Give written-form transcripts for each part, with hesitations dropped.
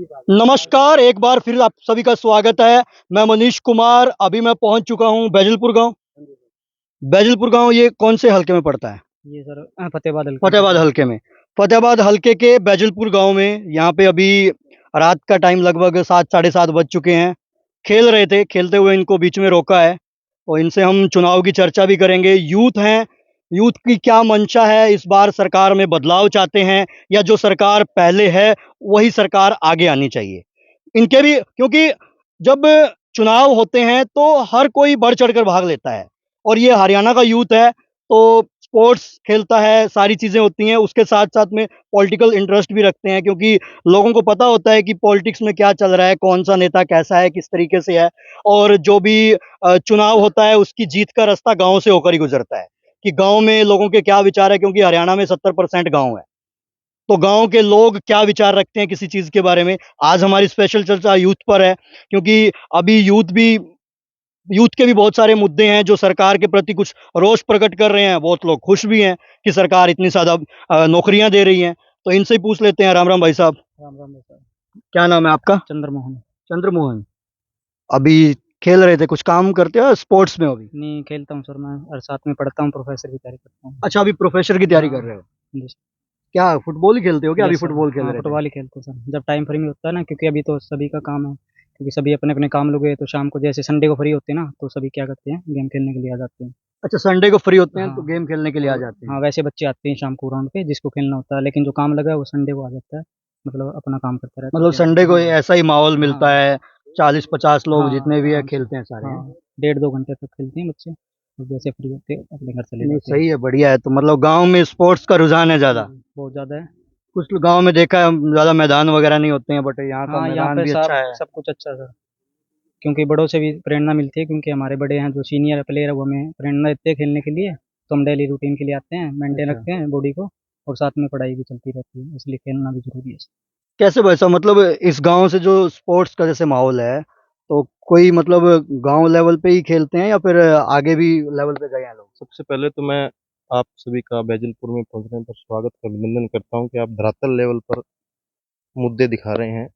नमस्कार, एक बार फिर आप सभी का स्वागत है। मैं मनीष कुमार, अभी मैं पहुँच चुका हूँ बैजलपुर गाँव। बैजलपुर गाँव ये कौन से हलके में पड़ता है? ये सर फतेहाबाद हल्का फतेहाबाद हलके में। फतेहाबाद हलके के बैजलपुर गाँव में यहाँ पे अभी रात का टाइम लगभग 7 साढ़े 7 बज चुके हैं। खेल रहे थे, खेलते हुए इनको बीच में रोका है और इनसे हम चुनाव की चर्चा भी करेंगे। यूथ हैं, यूथ की क्या मंशा है, इस बार सरकार में बदलाव चाहते हैं या जो सरकार पहले है, वही सरकार आगे आनी चाहिए? इनके भी क्योंकि जब चुनाव होते हैं तो हर कोई बढ़ चढ़कर भाग लेता है और ये हरियाणा का यूथ है तो स्पोर्ट्स खेलता है, सारी चीज़ें होती हैं, उसके साथ-साथ में पॉलिटिकल इंटरेस्ट भी रखते हैं क्योंकि लोगों को पता होता है कि पॉलिटिक्स में क्या चल रहा है, कौन-सा नेता कैसा है, किस तरीके से है और जो भी चुनाव होता है उसकी जीत का रास्ता गाँव से होकर ही गुज़रता है, कि गाँव में लोगों के क्या विचार है क्योंकि हरियाणा में 70% गाँव है। तो गाँव के लोग क्या विचार रखते हैं किसी चीज़ के बारे में। आज हमारी स्पेशल चर्चा यूथ पर है क्योंकि अभी यूथ के भी बहुत सारे मुद्दे हैं जो सरकार के प्रति कुछ रोष प्रकट कर रहे हैं, बहुत लोग खुश भी हैं कि सरकार इतनी ज़्यादा नौकरियाँ दे रही हैं। तो इनसे ही पूछ लेते हैं। राम-राम भाई साहब। राम राम भाई साहब। क्या नाम है आपका? चंद्रमोहन। चंद्रमोहन। अभी खेल रहे थे, कुछ काम करते हो या स्पोर्ट्स में हो अभी? नहीं खेलता हूँ सर मैं और साथ में पढ़ता हूँ, प्रोफेसर की तैयारी करता हूँ। अच्छा, अभी प्रोफ़ेसर की तैयारी कर हाँ रहे हो। जी सर। क्या फुटबॉल ही खेलते हो क्या? अभी यस सर। फुटबॉल खेल हाँ रहे थे? फुटबॉल ही खेलते हैं सर, जब टाइम फ्री में होता है ना, क्योंकि अभी तो सभी का काम है, क्योंकि सभी अपने अपने काम लोग हैं, तो शाम को जैसे संडे को फ्री होते हैं ना, तो सभी क्या करते हैं, गेम खेलने के लिए आ जाते हैं। अच्छा, संडे को फ्री होते हैं तो हाँ। गेम खेलने के लिए आ और जाते हैं। हाँ वैसे बच्चे आते हैं शाम को ग्राउंड पे जिसको खेलना होता है, लेकिन जो काम लगा है वो संडे को आ जाता है, मतलब अपना काम करता रहता मतलब है। संडे को हाँ ऐसा ही माहौल हाँ मिलता है, 40-50 लोग हाँ जितने भी है आराम से। खेलते हैं सारे, हैं? हाँ 1.5-2 घंटे तक खेलते हैं बच्चे, और जैसे फ्री होते हैं अपने घर चले नहीं जाते हैं। सही है, बढ़िया है। तो मतलब गाँव में स्पोर्ट्स का रुझान है ज़्यादा। बहुत ज़्यादा है। कुछ लोग गाँव में देखा है ज़्यादा मैदान वगैरह नहीं होते हैं, बट यहाँ का हाँ, यहाँ मैदान पे भी सब अच्छा है। सब कुछ अच्छा सर, क्योंकि बड़ों से भी प्रेरणा मिलती है, क्योंकि हमारे बड़े हैं जो सीनियर प्लेयर है वो हमें प्रेरणा देते हैं खेलने के लिए, तो हम डेली रूटीन के लिए आते हैं, मेंटेन अच्छा, रखते हैं बॉडी को, और साथ में पढ़ाई भी चलती रहती है, इसलिए खेलना भी ज़रूरी है। कैसे वैसा मतलब इस गाँव से जो स्पोर्ट्स का जैसे माहौल है, तो कोई मतलब गाँव लेवल पे ही खेलते हैं या फिर आगे भी लेवल पे गए हैं लोग? सबसे पहले तो मैं आप सभी का बैजलपुर में पहुंचने पर स्वागत का अभिनंदन करता हूं कि आप धरातल लेवल पर मुद्दे दिखा रहे हैं।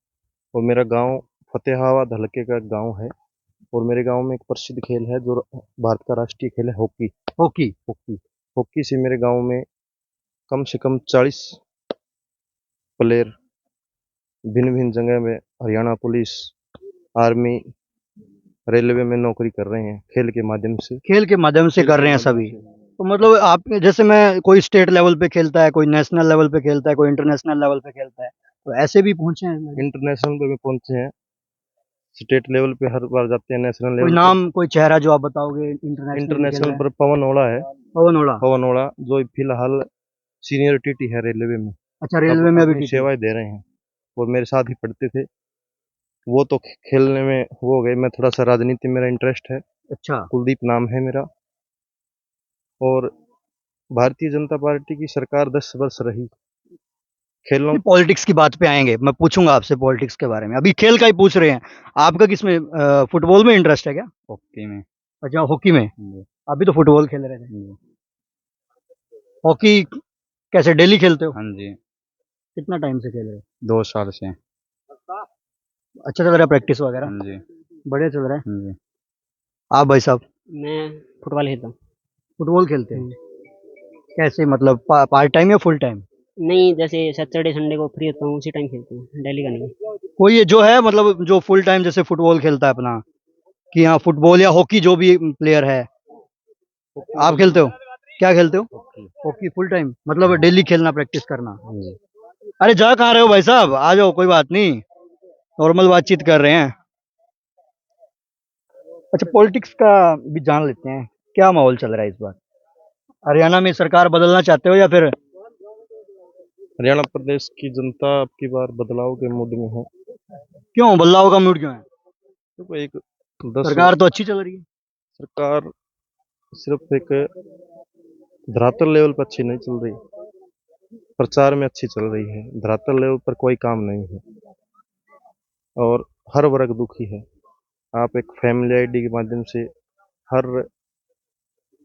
और मेरा गांव फतेहाबाद हलके का गांव है और मेरे गांव में एक प्रसिद्ध खेल है जो भारत का राष्ट्रीय खेल है हॉकी। हॉकी। हॉकी हॉकी से मेरे गांव में कम से कम 40 प्लेयर भिन्न भिन्न जगह में हरियाणा पुलिस, आर्मी, रेलवे में नौकरी कर रहे हैं खेल के माध्यम से। खेल के माध्यम से खेल कर के रहे हैं माध्यम सभी। से तो मतलब आप जैसे मैं कोई स्टेट लेवल पे खेलता है, कोई नेशनल लेवल पे खेलता है, कोई इंटरनेशनल लेवल पे खेलता है, तो ऐसे भी पहुँचे हैं लोग? इंटरनेशनल पे भी पहुंचे हैं, स्टेट लेवल पे हर बार जाते हैं, नेशनल कोई लेवल पर। नाम, कोई चेहरा जो आप बताओगे इंटरनेशनल भी खेल इंटरनेशनल रहा है? पर पवन ओड़ा है। पवन ओड़ा। पवन ओड़ा जो फिलहाल सीनियर टीटी है रेलवे में, अच्छा, अब रेलवे में अभी अपनी टीटी है। सेवाएं दे रहे हैं और मेरे साथ ही पढ़ते थे। वो तो खेलने में वो हो गए, मैं थोड़ा सा राजनीति में मेरा इंटरेस्ट है। अच्छा, कुलदीप नाम है मेरा। और भारतीय जनता पार्टी की सरकार 10 वर्ष रही खेलों। पॉलिटिक्स की बात पे आएंगे, मैं पूछूंगा आपसे पॉलिटिक्स के बारे में। अभी खेल का ही पूछ रहे हैं। आपका किसमें फुटबॉल में इंटरेस्ट है क्या? हॉकी में। अच्छा, हॉकी में। जी। अभी तो फुटबॉल खेल रहे थे। जी। हॉकी कैसे डेली खेलते हो? हाँ जी। कितना टाइम से खेल रहे 2 साल से। हो? अच्छा चल रहा है प्रैक्टिस वगैरह? हाँ जी। बढ़िया चल रहा है। हाँ जी। आप भाई साहब मैं फुटबॉल खेलता हूँ। फुटबॉल खेलते हो? कैसे मतलब पार्ट टाइम या फुल टाइम? नहीं, जैसे सैटरडे संडे को फ्री होता हूँ उसी टाइम खेलता हूँ, डेली का नहीं। कोई ये जो है मतलब जो फुल टाइम जैसे फुटबॉल खेलता है अपना, कि हाँ फुटबॉल या हॉकी जो भी प्लेयर है, आप खेलते हो? क्या खेलते हो? हॉकी फुल टाइम मतलब डेली खेलना, प्रैक्टिस करना। अरे जा कहाँ रहे हो भाई साहब, आ जाओ, कोई बात नहीं, नॉर्मल बातचीत कर रहे हैं। अच्छा, पॉलिटिक्स का भी जान लेते हैं। क्या माहौल चल रहा है इस बार? हरियाणा में सरकार बदलना चाहते हो या फिर? हरियाणा प्रदेश की जनता अब की बार बदलाव के मूड में है। क्यों बदलाव का मूड क्यों है? क्योंकि एक 10 सरकार तो अच्छी चल रही है। सरकार सिर्फ एक धरातल लेवल पर अच्छी नहीं चल रही, प्रचार में अच्छी चल रही है, धरातल लेवल पर कोई काम नहीं है और हर वर्ग दुखी है। आप एक फैमिली आईडी के माध्यम से हर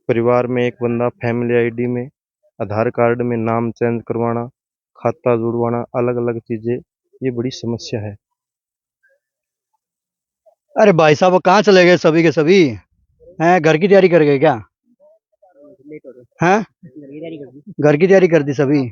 परिवार में एक बंदा फैमिली आईडी में आधार कार्ड में नाम चेंज करवाना, खाता जुड़वाना, अलग अलग चीज़ें, ये बड़ी समस्या है। अरे भाई साहब, वो कहाँ चले गए सभी के सभी? हैं, घर की तैयारी कर गए क्या? हैं, घर की तैयारी कर दी सभी?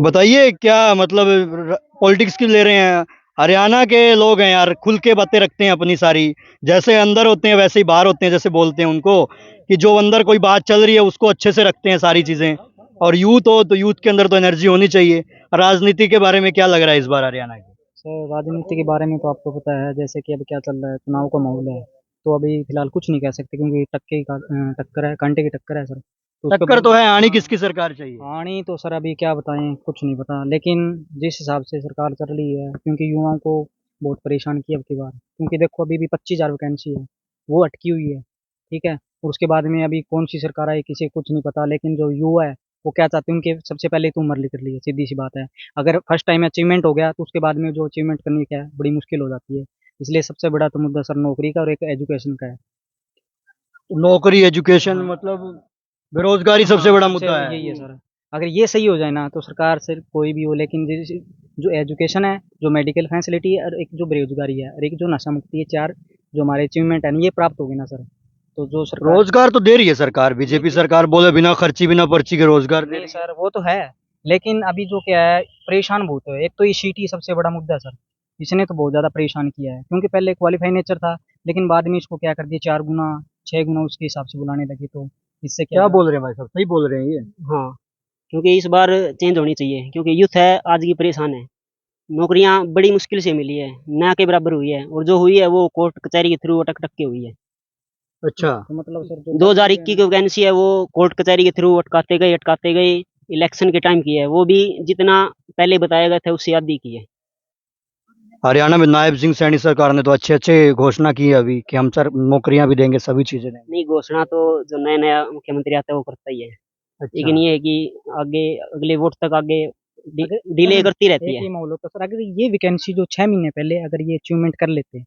बताइए क्या मतलब, पॉलिटिक्स की ले रहे हैं? हरियाणा के लोग हैं यार, खुल के बातें रखते हैं अपनी सारी। जैसे अंदर होते हैं वैसे ही बाहर होते हैं, जैसे बोलते हैं उनको कि जो अंदर कोई बात चल रही है उसको अच्छे से रखते हैं सारी चीजें। और यूथ हो तो यूथ के अंदर तो एनर्जी होनी चाहिए। राजनीति के बारे में क्या लग रहा है इस बार हरियाणा की? सर राजनीति के बारे में तो आपको पता है, जैसे कि अब क्या चल रहा है, चुनाव का माहौल है। तो अभी फिलहाल कुछ नहीं कह सकते क्योंकि टक्कर है, कांटे की टक्कर है सर। तो उसके टक्कर बाद तो है, आनी किसकी सरकार चाहिए? आनी तो सर अभी क्या बताएं, कुछ नहीं पता। लेकिन जिस हिसाब से सरकार चल रही है, क्योंकि युवाओं को बहुत परेशान किया अब की बार। क्योंकि देखो अभी भी 25,000 वैकेंसी है, वो अटकी हुई है। ठीक है। और उसके बाद में अभी कौन सी सरकार आई किसी को कुछ नहीं पता। लेकिन जो युवा है वो क्या चाहते हैं, उनके सबसे पहले तो उम्र कर ली है, सीधी सी बात है। अगर फर्स्ट टाइम अचीवमेंट हो गया तो उसके बाद में जो अचीवमेंट करनी क्या है, बड़ी मुश्किल हो जाती है। इसलिए सबसे बड़ा तो मुद्दा सर नौकरी का और एक एजुकेशन का है। नौकरी, एजुकेशन, हाँ मतलब बेरोजगारी सबसे बड़ा सबसे मुद्दा है। यही है सर। अगर ये सही हो जाए ना तो सरकार से कोई भी हो, लेकिन जो एजुकेशन है, जो मेडिकल फैसिलिटी है, और एक जो बेरोजगारी है, और एक जो नशा मुक्ति है, चार जो हमारे अचीवमेंट है ना, ये प्राप्त होगी ना सर, तो जो सरकार रोजगार तो दे रही है सरकार, बीजेपी सरकार बोले बिना खर्ची बिना पर्ची के रोजगार दे नहीं रही है। सर वो तो है। लेकिन अभी जो क्या है, परेशान बहुत है। एक तो ये सीटी सबसे बड़ा मुद्दा है सर। इसने तो बहुत ज़्यादा परेशान किया है, क्योंकि पहले क्वालिफाई नेचर था, लेकिन बाद में इसको क्या कर दिया, 4 गुना 6 गुना उसके हिसाब से बुलाने लगे। तो इससे क्या क्या हुआ। बोल रहे हैं भाई साहब, सही बोल रहे हैं ये? हाँ, क्योंकि इस बार चेंज होनी चाहिए, क्योंकि यूथ है आज की परेशान है। नौकरियां बड़ी मुश्किल से मिली है, ना के बराबर हुई है, और जो हुई है वो कोर्ट कचहरी के थ्रू अटक के हुई है। अच्छा। तो मतलब सर जो दो लग हजार भी गए इक्कीस ना। की वैकेंसी है, वो कोर्ट कचहरी के थ्रू अटकाते गए। इलेक्शन के टाइम की है, वो भी जितना पहले बताया गया था उससे आधी की है। हरियाणा में नायब सिंह सैनी सरकार ने तो अच्छे अच्छे घोषणा की है अभी कि हम सर नौकरियां भी देंगे, सभी चीजें देंगे। नहीं, घोषणा तो जो नया नया मुख्यमंत्री आता है वो करता ही है। अच्छा। लेकिन ये है कि आगे अगले वोट तक आगे अगर डिले करती रहती एक है। ये माहौल होता सर, अगर ये वैकेंसी जो 6 महीने पहले अगर ये अचीवमेंट कर लेते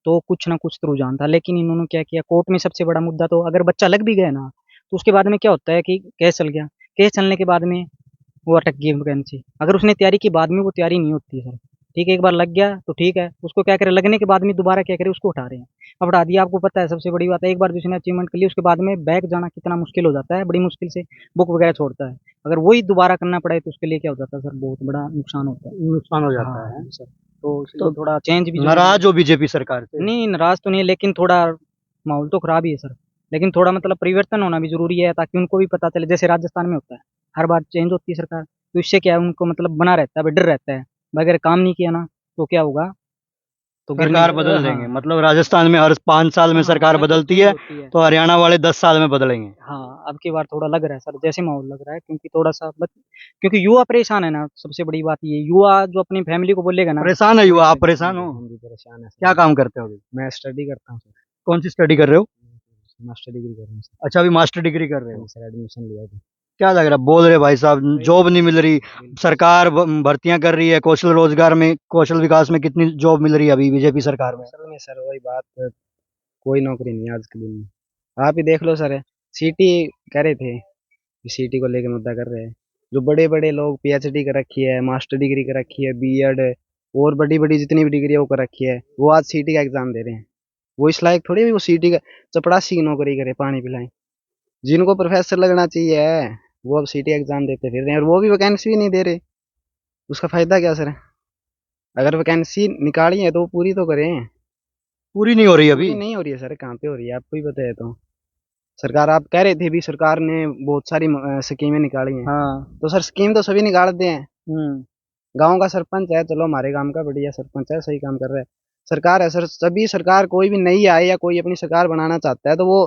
तो कुछ ना कुछ तो रुझान था। लेकिन इन्होंने क्या किया, कोर्ट में सबसे बड़ा मुद्दा, तो अगर बच्चा लग भी गया ना तो उसके बाद में क्या होता है कि केस चल गया। केस चलने के बाद में वो अटक गई वैकेंसी। अगर उसने तैयारी की बाद में वो तैयारी नहीं होती है सर। ठीक है, एक बार लग गया तो ठीक है, उसको क्या करे, लगने के बाद में दोबारा क्या करे, उसको उठा रहे हैं। अब उठा दिया, आपको पता है सबसे बड़ी बात है, एक बार जिसने अचीवमेंट कर ली उसके बाद में बैक जाना कितना मुश्किल हो जाता है, बड़ी मुश्किल से बुक वगैरह छोड़ता है। अगर वही दोबारा करना पड़े तो उसके लिए क्या हो जाता है सर, बहुत बड़ा नुकसान होता है। नुकसान हो जाता है। हाँ सर। तो तो इसलिए थोड़ा चेंज भी जरूरी है। नाराज हो बीजेपी सरकार से? नहीं नाराज तो नहीं है, लेकिन थोड़ा माहौल तो खराब ही है सर। लेकिन थोड़ा मतलब परिवर्तन होना भी जरूरी है, ताकि उनको भी पता चले, जैसे राजस्थान में होता है, हर बार चेंज होती है सरकार, तो इससे क्या है, उनको मतलब बना रहता है, भाई डर रहता है, भाई अगर काम नहीं किया ना तो क्या होगा, तो गिरने सरकार बदल हाँ देंगे, मतलब राजस्थान में हर 5 साल में हाँ सरकार सरकार बदलती चेंज है। होती है। तो हरियाणा वाले 10 साल में बदलेंगे। हाँ अब की बार थोड़ा लग रहा है सर, जैसे माहौल लग रहा है, क्योंकि थोड़ा सा क्योंकि युवा परेशान है ना, सबसे बड़ी बात ये, युवा जो अपनी फैमिली को बोलेगा ना। परेशान है युवा, आप परेशान हो? हम भी परेशान है क्या सर। काम करते हो अभी? मैं स्टडी करता हूँ सर। कौन सी स्टडी कर रहे हो? मास्टर डिग्री कर रहा हूँ सर। अच्छा, अभी मास्टर डिग्री कर रहे हाँ हो। सर, एडमिशन लिया था। क्या लग रहा है, बोल रहे भाई साहब जॉब नहीं मिल रही? सरकार भर्तियां कर रही है, कौशल रोजगार में, कौशल विकास में कितनी जॉब मिल रही है अभी बीजेपी सरकार में? असल में सर वही बात, कोई नौकरी नहीं है आज के दिन में। आप ही देख लो सर, सीटी कह रहे थे, सीटी को लेके मुद्दा कर रहे हैं। जो बड़े बड़े लोग पीएचडी कर रखी है, मास्टर डिग्री कर रखी है, बीएड और बड़ी बड़ी जितनी भी डिग्री है वो कर रखी है, वो आज सीटी का एग्जाम दे रहे हैं। वो इस लायक थोड़ी भी वो सीटी का चपड़ासी की नौकरी करे, पानी पिलाएं। जिनको प्रोफेसर लगना चाहिए है, वो अब सीटी एग्जाम देते फिर रहे हैं, और वो भी वैकेंसी भी नहीं दे रहे। उसका फायदा क्या सर? अगर वैकेंसी निकाली है तो वो पूरी तो करें। पूरी नहीं हो रही अभी? पूरी नहीं हो रही है सर, कहाँ पे हो रही है, आपको ही पता है। तो सरकार, आप कह रहे थे भी सरकार ने बहुत सारी स्कीमें निकाली हैं। हाँ। तो सर स्कीम तो सभी निकालते हैं। गांव का सरपंच है, चलो हमारे गांव का बढ़िया सरपंच है, सही काम कर रहा है। सरकार है सर, सभी सरकार कोई भी नई आए या कोई अपनी सरकार बनाना चाहता है तो वो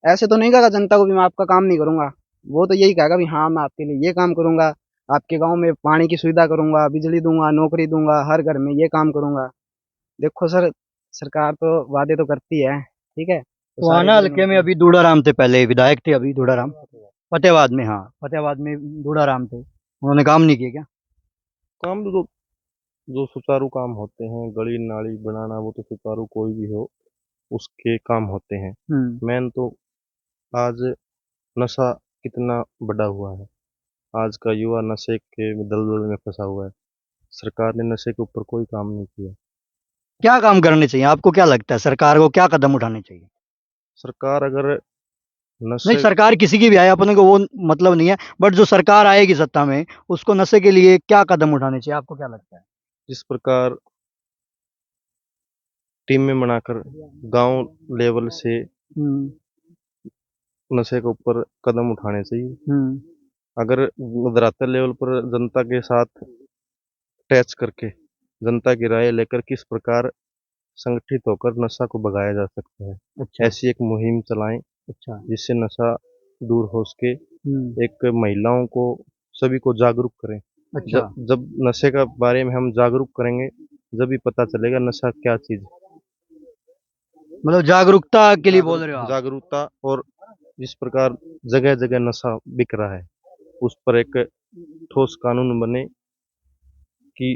ऐसे तो नहीं कहेगा जनता को भी मैं आपका काम नहीं करूंगा। वो तो यही कहेगा भी हाँ मैं आपके लिए ये काम करूंगा, आपके गांव में पानी की सुविधा करूंगा, बिजली दूंगा, नौकरी दूंगा, हर घर में ये काम करूंगा। देखो सर, सरकार तो वादे तो करती है, ठीक है, तो तो सारे आना पूरे नहीं हल्के में होते। अभी दूड़ाराम थे, पहले विधायक थे, अभी दूड़ाराम फतेहाबाद में। हाँ, फतेहाबाद में दूड़ाराम थे, उन्होंने काम नहीं किया क्या? काम तो जो सुचारू काम होते हैं, गली नाली बनाना, वो तो सुचारू कोई भी हो उसके काम होते हैं। हम्म। मेन तो आज नशा कितना बड़ा हुआ है। आज का युवा नशे के दलदल में फंसा हुआ है। सरकार ने नशे के ऊपर कोई काम नहीं किया। क्या काम करने चाहिए, आपको क्या लगता है सरकार को क्या कदम उठाने चाहिए? सरकार अगर नहीं, नशे सरकार किसी की भी आए, अपने को वो मतलब नहीं है, बट जो सरकार आएगी सत्ता में, उसको नशे के लिए क्या कदम उठाने चाहिए, आपको क्या लगता है? जिस प्रकार टीमें बनाकर गांव लेवल से हम्म। नशे के ऊपर कदम उठाने चाहिए। हम्म। अगर धरातल लेवल पर जनता के साथ टैच करके जनता की राय लेकर किस प्रकार संगठित होकर नशा को भगाया जा सकता है, अच्छा। ऐसी एक मुहिम चलाएं अच्छा। जिससे नशा दूर हो सके। हम्म। एक महिलाओं को सभी को जागरूक करें। अच्छा। जब जब नशे का बारे में हम जागरूक करेंगे जब भी पता चलेगा नशा क्या चीज है। मतलब जागरूकता के लिए बोल रहे हो आप? जागरूकता और जिस प्रकार जगह जगह नशा बिक रहा है उस पर एक ठोस कानून बने कि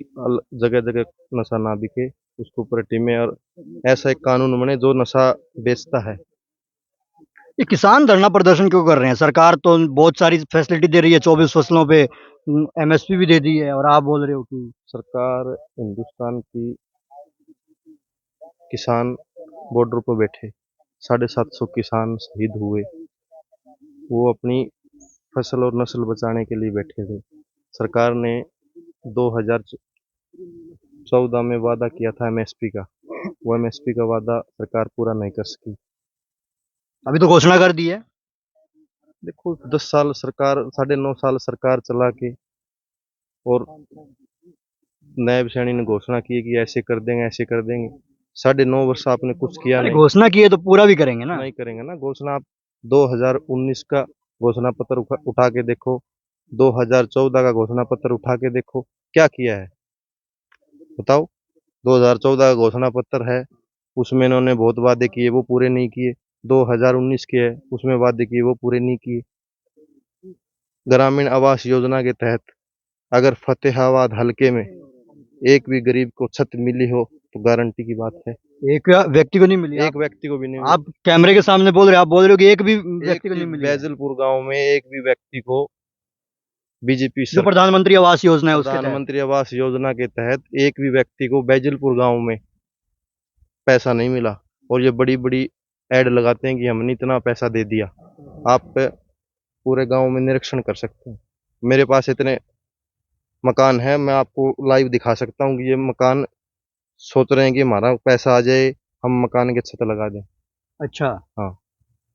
जगह जगह नशा ना बिके, उसके ऊपर टीमें और ऐसा एक कानून बने जो नशा बेचता है। ये किसान धरना प्रदर्शन क्यों कर रहे हैं? सरकार तो बहुत सारी फैसिलिटी दे रही है, 24 फसलों पे एमएसपी भी दे दी है, और आप बोल रहे हो कि सरकार हिंदुस्तान की किसान बॉर्डर पर बैठे 750 किसान शहीद हुए, वो अपनी फसल और नस्ल बचाने के लिए बैठे थे। सरकार ने 2014 में वादा किया था एमएसपी का, वो एमएसपी का वादा सरकार पूरा नहीं कर सकी। अभी तो घोषणा कर दी है। देखो 10 साल सरकार, 9.5 साल सरकार चला के और नायब सैनी ने घोषणा की कि ऐसे कर देंगे ऐसे कर देंगे। 9.5 वर्ष आपने कुछ किया अरे नहीं। घोषणा की है तो पूरा भी करेंगे ना। नहीं करेंगे ना घोषणा। आप 2019 का घोषणा पत्र उठा के देखो, 2014 का घोषणा पत्र उठा के देखो, क्या किया है बताओ। 2014 का घोषणा पत्र है, उसमें इन्होंने बहुत वादे किए वो पूरे नहीं किए। 2019 के है, उसमें वादे किए वो पूरे नहीं किए। ग्रामीण आवास योजना के तहत अगर फतेहाबाद हलके में एक भी गरीब को छत मिली हो तो गारंटी की बात है। एक व्यक्ति को नहीं मिली? एक व्यक्ति को भी नहीं आप कैमरे के सामने बोल रहे हो, आप बोल रहे हो कि एक भी मिली। व्यक्ति को नहीं मिली है? बैजलपुर गांव में एक भी व्यक्ति को बीजेपी जो प्रधानमंत्री आवास योजना है उसके तहत? प्रधानमंत्री आवास योजना के तहत एक भी व्यक्ति को बैजलपुर गांव में पैसा नहीं मिला। और ये बड़ी बड़ी ऐड लगाते हैं कि हमने इतना पैसा दे दिया। आप पूरे गांव में निरीक्षण कर सकते हैं, मेरे पास इतने मकान है, मैं आपको लाइव दिखा सकता हूँ कि ये मकान सोच रहे हैं कि हमारा पैसा आ जाए हम मकान की छत लगा दें। अच्छा। हाँ,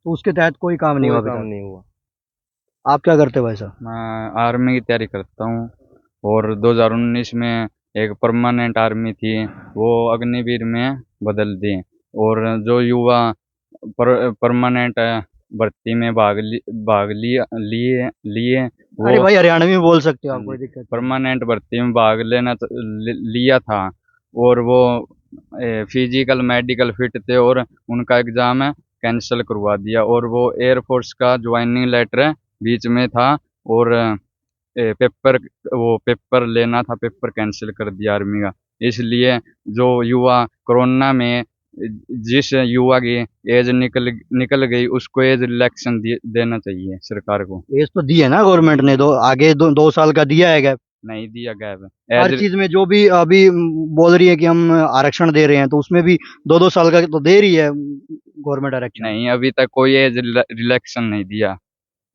तो उसके तहत कोई काम नहीं हुआ कोई अभी काम तक? नहीं हुआ। आप क्या करते हो भाई साहब? मैं आर्मी की तैयारी करता हूँ और 2019 में एक परमानेंट आर्मी थी वो अग्निवीर में बदल दी। और जो युवा परमानेंट भर्ती में भाग लिए अरे वो भाई हरियाणवी में बोल सकते हो आप, कोई दिक्कत नहीं। परमानेंट भर्ती में भाग लिया था और वो फिजिकल मेडिकल फिट थे और उनका एग्ज़ाम कैंसिल करवा दिया और वो एयरफोर्स का ज्वाइनिंग लेटर बीच में था और पेपर वो पेपर लेना था, पेपर कैंसिल कर दिया आर्मी का। इसलिए जो युवा कोरोना में जिस युवा की एज निकल गई उसको एज रिलैक्सेशन देना चाहिए सरकार को। एज तो दी है ना गवर्नमेंट ने, दो आगे 2 साल का दिया है गैप। नहीं दिया गैप हर एज। चीज में जो भी अभी बोल रही है कि हम आरक्षण दे रहे हैं, तो उसमें भी 2-2 साल का तो दे रही है गवर्नमेंट आरक्षण। नहीं अभी तक कोई एज रिलैक्सेशन नहीं दिया।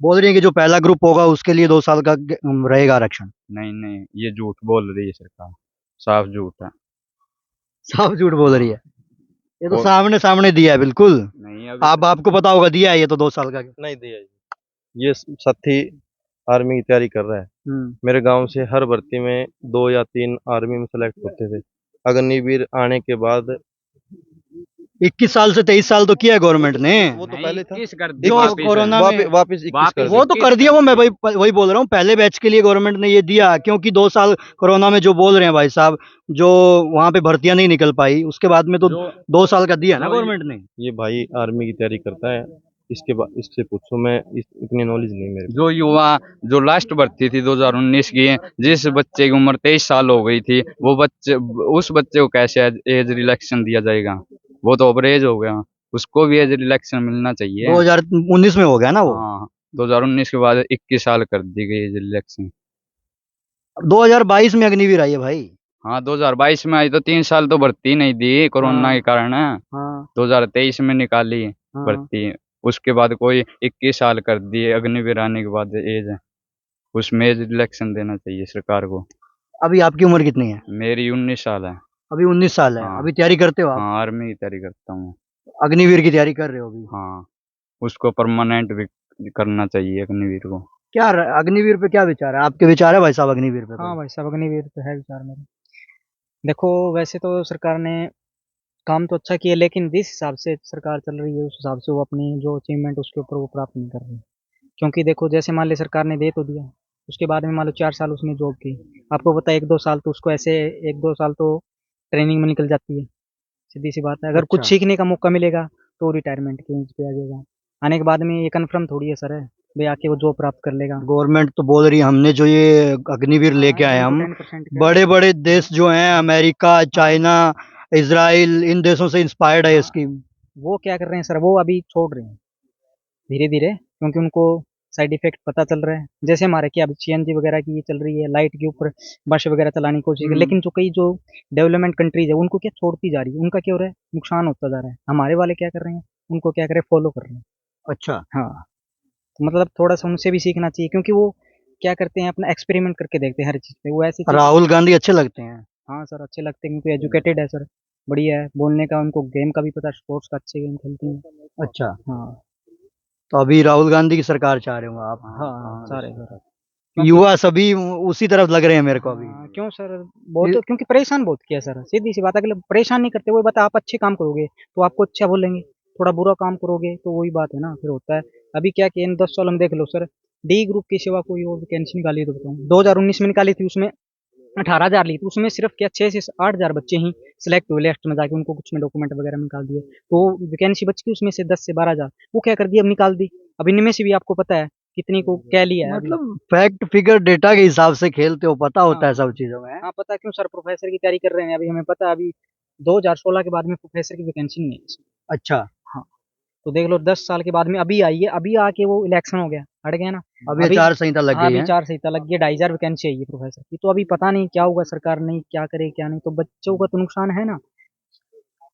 बोल रही है कि जो पहला ग्रुप होगा उसके लिए 2 साल का रहेगा आरक्षण। नहीं नहीं ये झूठ बोल रही है सरकार, साफ झूठ है। साफ झूठ बोल रही है। ये तो और सामने सामने दिया है बिल्कुल। नहीं अभी आप आपको पता होगा, दिया है ये तो 2 साल का। नहीं दिया जी। ये साथी आर्मी की तैयारी कर रहा है। हम्म। मेरे गांव से हर भर्ती में 2 या 3 आर्मी में सेलेक्ट होते थे। अग्निवीर आने के बाद 21 साल से 23 साल तो किया है गवर्नमेंट ने। वो तो नहीं, पहले था। 21 कर जो दिया वापिस। कोरोना में वापिस 21 कर वो तो कर दिया, वो मैं वही बोल रहा हूँ, पहले बैच के लिए गवर्नमेंट ने ये दिया, क्योंकि 2 साल कोरोना में जो बोल रहे हैं भाई साहब, जो वहां पे भर्तियां नहीं निकल पाई, उसके बाद में तो जो 2 साल का दिया ना जो गवर्नमेंट ने। ये भाई आर्मी की तैयारी करता है, इसके बाद इससे पूछो, मैं इतनी नॉलेज नहीं मेरे जो युवा जो लास्ट भर्ती थी 2019 की, जिस बच्चे की उम्र 23 साल हो गई थी, वो बच्चे उस बच्चे को कैसे एज रिलैक्सेशन दिया जाएगा? वो तो ओवर एज हो गया, उसको भी एज रिलैक्सेशन मिलना चाहिए। 2019 में हो गया ना वो। हाँ 2019 के बाद 21 साल कर दी गई एज रिलैक्सेशन। 2022 में अग्निवीर आई है भाई। हाँ 2022 में आई तो 3 साल तो भर्ती नहीं दी कोरोना हाँ के कारण। हाँ 2023 में निकाली हाँ। भर्ती। उसके बाद कोई 21 साल कर दिए अग्निवीर आने के बाद एज। उसमें एज रिलैक्सेशन देना चाहिए सरकार को। अभी आपकी उम्र कितनी है? मेरी 19 साल है। अभी 19 साल है। हाँ अभी तैयारी करते हो आप? हाँ आर्मी की तैयारी करता हूँ। अग्निवीर की तैयारी कर रहे हो अभी? हाँ उसको परमानेंट भी करना चाहिए अग्निवीर को। अग्निवीर पे क्या विचार है? आपके विचार है भाई साहब अग्निवीर पे हाँ कोई? भाई साहब, अग्निवीर तो है विचार मेरे। देखो, वैसे तो सरकार ने काम तो अच्छा किया, लेकिन जिस हिसाब से सरकार चल रही है उस हिसाब से वो अपनी जो अचीवमेंट उसके ऊपर वो प्राप्त नहीं कर रही। क्योंकि देखो, जैसे मान ली सरकार ने दे तो दिया, उसके बाद में मान लो 4 साल उसने जॉब की। आपको पता है 1-2 साल तो उसको ऐसे 1-2 साल तो ट्रेनिंग में निकल जाती है। सीधी सी बात है, अगर कुछ अच्छा। सीखने का मौका मिलेगा तो रिटायरमेंट की एज पे आ जाएगा। आने के बाद में ये कन्फर्म थोड़ी है सर है भाई आके वो जॉब प्राप्त कर लेगा। गवर्नमेंट तो बोल रही है हमने जो ये अग्निवीर हाँ, लेके आए 9 to हम 10% का। बड़े बड़े देश जो हैं अमेरिका हाँ चाइना इसराइल इन देशों से इंस्पायर्ड है ये हाँ। स्कीम। वो क्या कर रहे हैं सर, वो अभी छोड़ रहे हैं धीरे धीरे, क्योंकि उनको साइड इफेक्ट पता चल रहा है। जैसे हमारे क्या अभी सीएनजी वगैरह की ये चल रही है, लाइट के ऊपर बस वगैरह चलाने की कोशिश कर, हम्म। लेकिन जो डेवलपमेंट कंट्रीज है उनको क्या छोड़ती जा रही है, उनका क्या हो रहा है, नुकसान होता जा रहा है। हमारे वाले क्या कर रहे हैं, उनको क्या कर रहे हैं, फॉलो कर रहे हैं। अच्छा। हाँ, तो मतलब थोड़ा सा उनसे भी सीखना चाहिए, क्योंकि वो क्या करते हैं, अपना एक्सपेरिमेंट करके देखते हैं हर चीज़ पे, वो ऐसी चीज़। राहुल गांधी अच्छे लगते हैं। हाँ सर, अच्छे लगते हैं क्योंकि एजुकेटेड है सर, बढ़िया है बोलने का, उनको गेम का भी पता है, स्पोर्ट्स का अच्छे गेम खेलते हैं। अच्छा। हाँ तो अभी राहुल गांधी की सरकार चाह रहे हो आप? हाँ सारे सर, क्योंकि युवा सभी उसी तरफ लग रहे हैं मेरे को अभी। हाँ, क्यों सर, बहुत क्योंकि परेशान बहुत किया सर, सीधी सी बात है, अगर परेशान नहीं करते, वही बता, आप अच्छे काम करोगे तो आपको अच्छा बोलेंगे, थोड़ा बुरा काम करोगे तो वही बात है ना, फिर होता है। अभी क्या किया इन 10 साल हम देख लो सर, डी ग्रुप की सेवा कोई और वैकेंसी निकाली तो बताऊँ, 2019 में निकाली थी, उसमें 18,000 ली, तो उसमें सिर्फ क्या 6 से 8 हजार बच्चे ही सिलेक्ट हुए लिस्ट में जाके, उनको कुछ में डॉक्यूमेंट वगैरह में निकाल दिए, तो वैकेंसी बच गई उसमें से 10 से 12 हजार, वो क्या कर दिया, अब निकाल दी। अब इनमें से भी आपको पता है कितनी को क्या लिया है अभी। मतलब फैक्ट फिगर डेटा के हिसाब से खेलते हो, पता हाँ होता है सब चीजों में। हाँ, पता है, क्यों सर, प्रोफेसर की तैयारी कर रहे हैं अभी, हमें पता है अभी 2016 के बाद में प्रोफेसर की वैकेंसी नहीं है। अच्छा। हाँ, तो देख लो 10 साल के बाद में अभी आई है, अभी आके वो इलेक्शन हो गया, हट गया ना। अभी अभी आचार संहिता लग हाँ, गई अभी है। 4 संहिता लग गई, 2,500 वैकेंसी आई है प्रोफेसर की, तो अभी पता नहीं क्या होगा, सरकार नहीं क्या करे क्या नहीं, तो बच्चों का तो नुकसान है ना।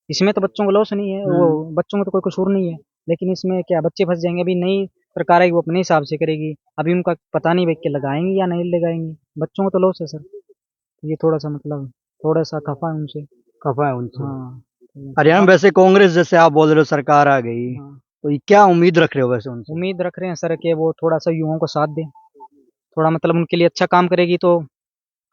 इसमें तो बच्चों को लॉस नहीं है, वो हम्म। बच्चों का तो कोई कसूर नहीं है, लेकिन इसमें क्या बच्चे फंस जाएंगे। अभी नई सरकार आएगी, वो अपने हिसाब से करेगी, अभी उनका पता नहीं भाई कि लगाएंगे या नहीं लगाएंगे, बच्चों को तो लॉस है सर। तो ये थोड़ा सा मतलब थोड़ा सा खफा है उनसे। खफा है उनसे। हाँ हरियाणा में आप। वैसे कांग्रेस जैसे आप बोल रहे हो सरकार आ गई, हाँ, तो ये क्या उम्मीद रख रहे हो वैसे उनसे? उम्मीद रख रहे हैं सर कि वो थोड़ा सा युवाओं को साथ दें, थोड़ा मतलब उनके लिए अच्छा काम करेगी तो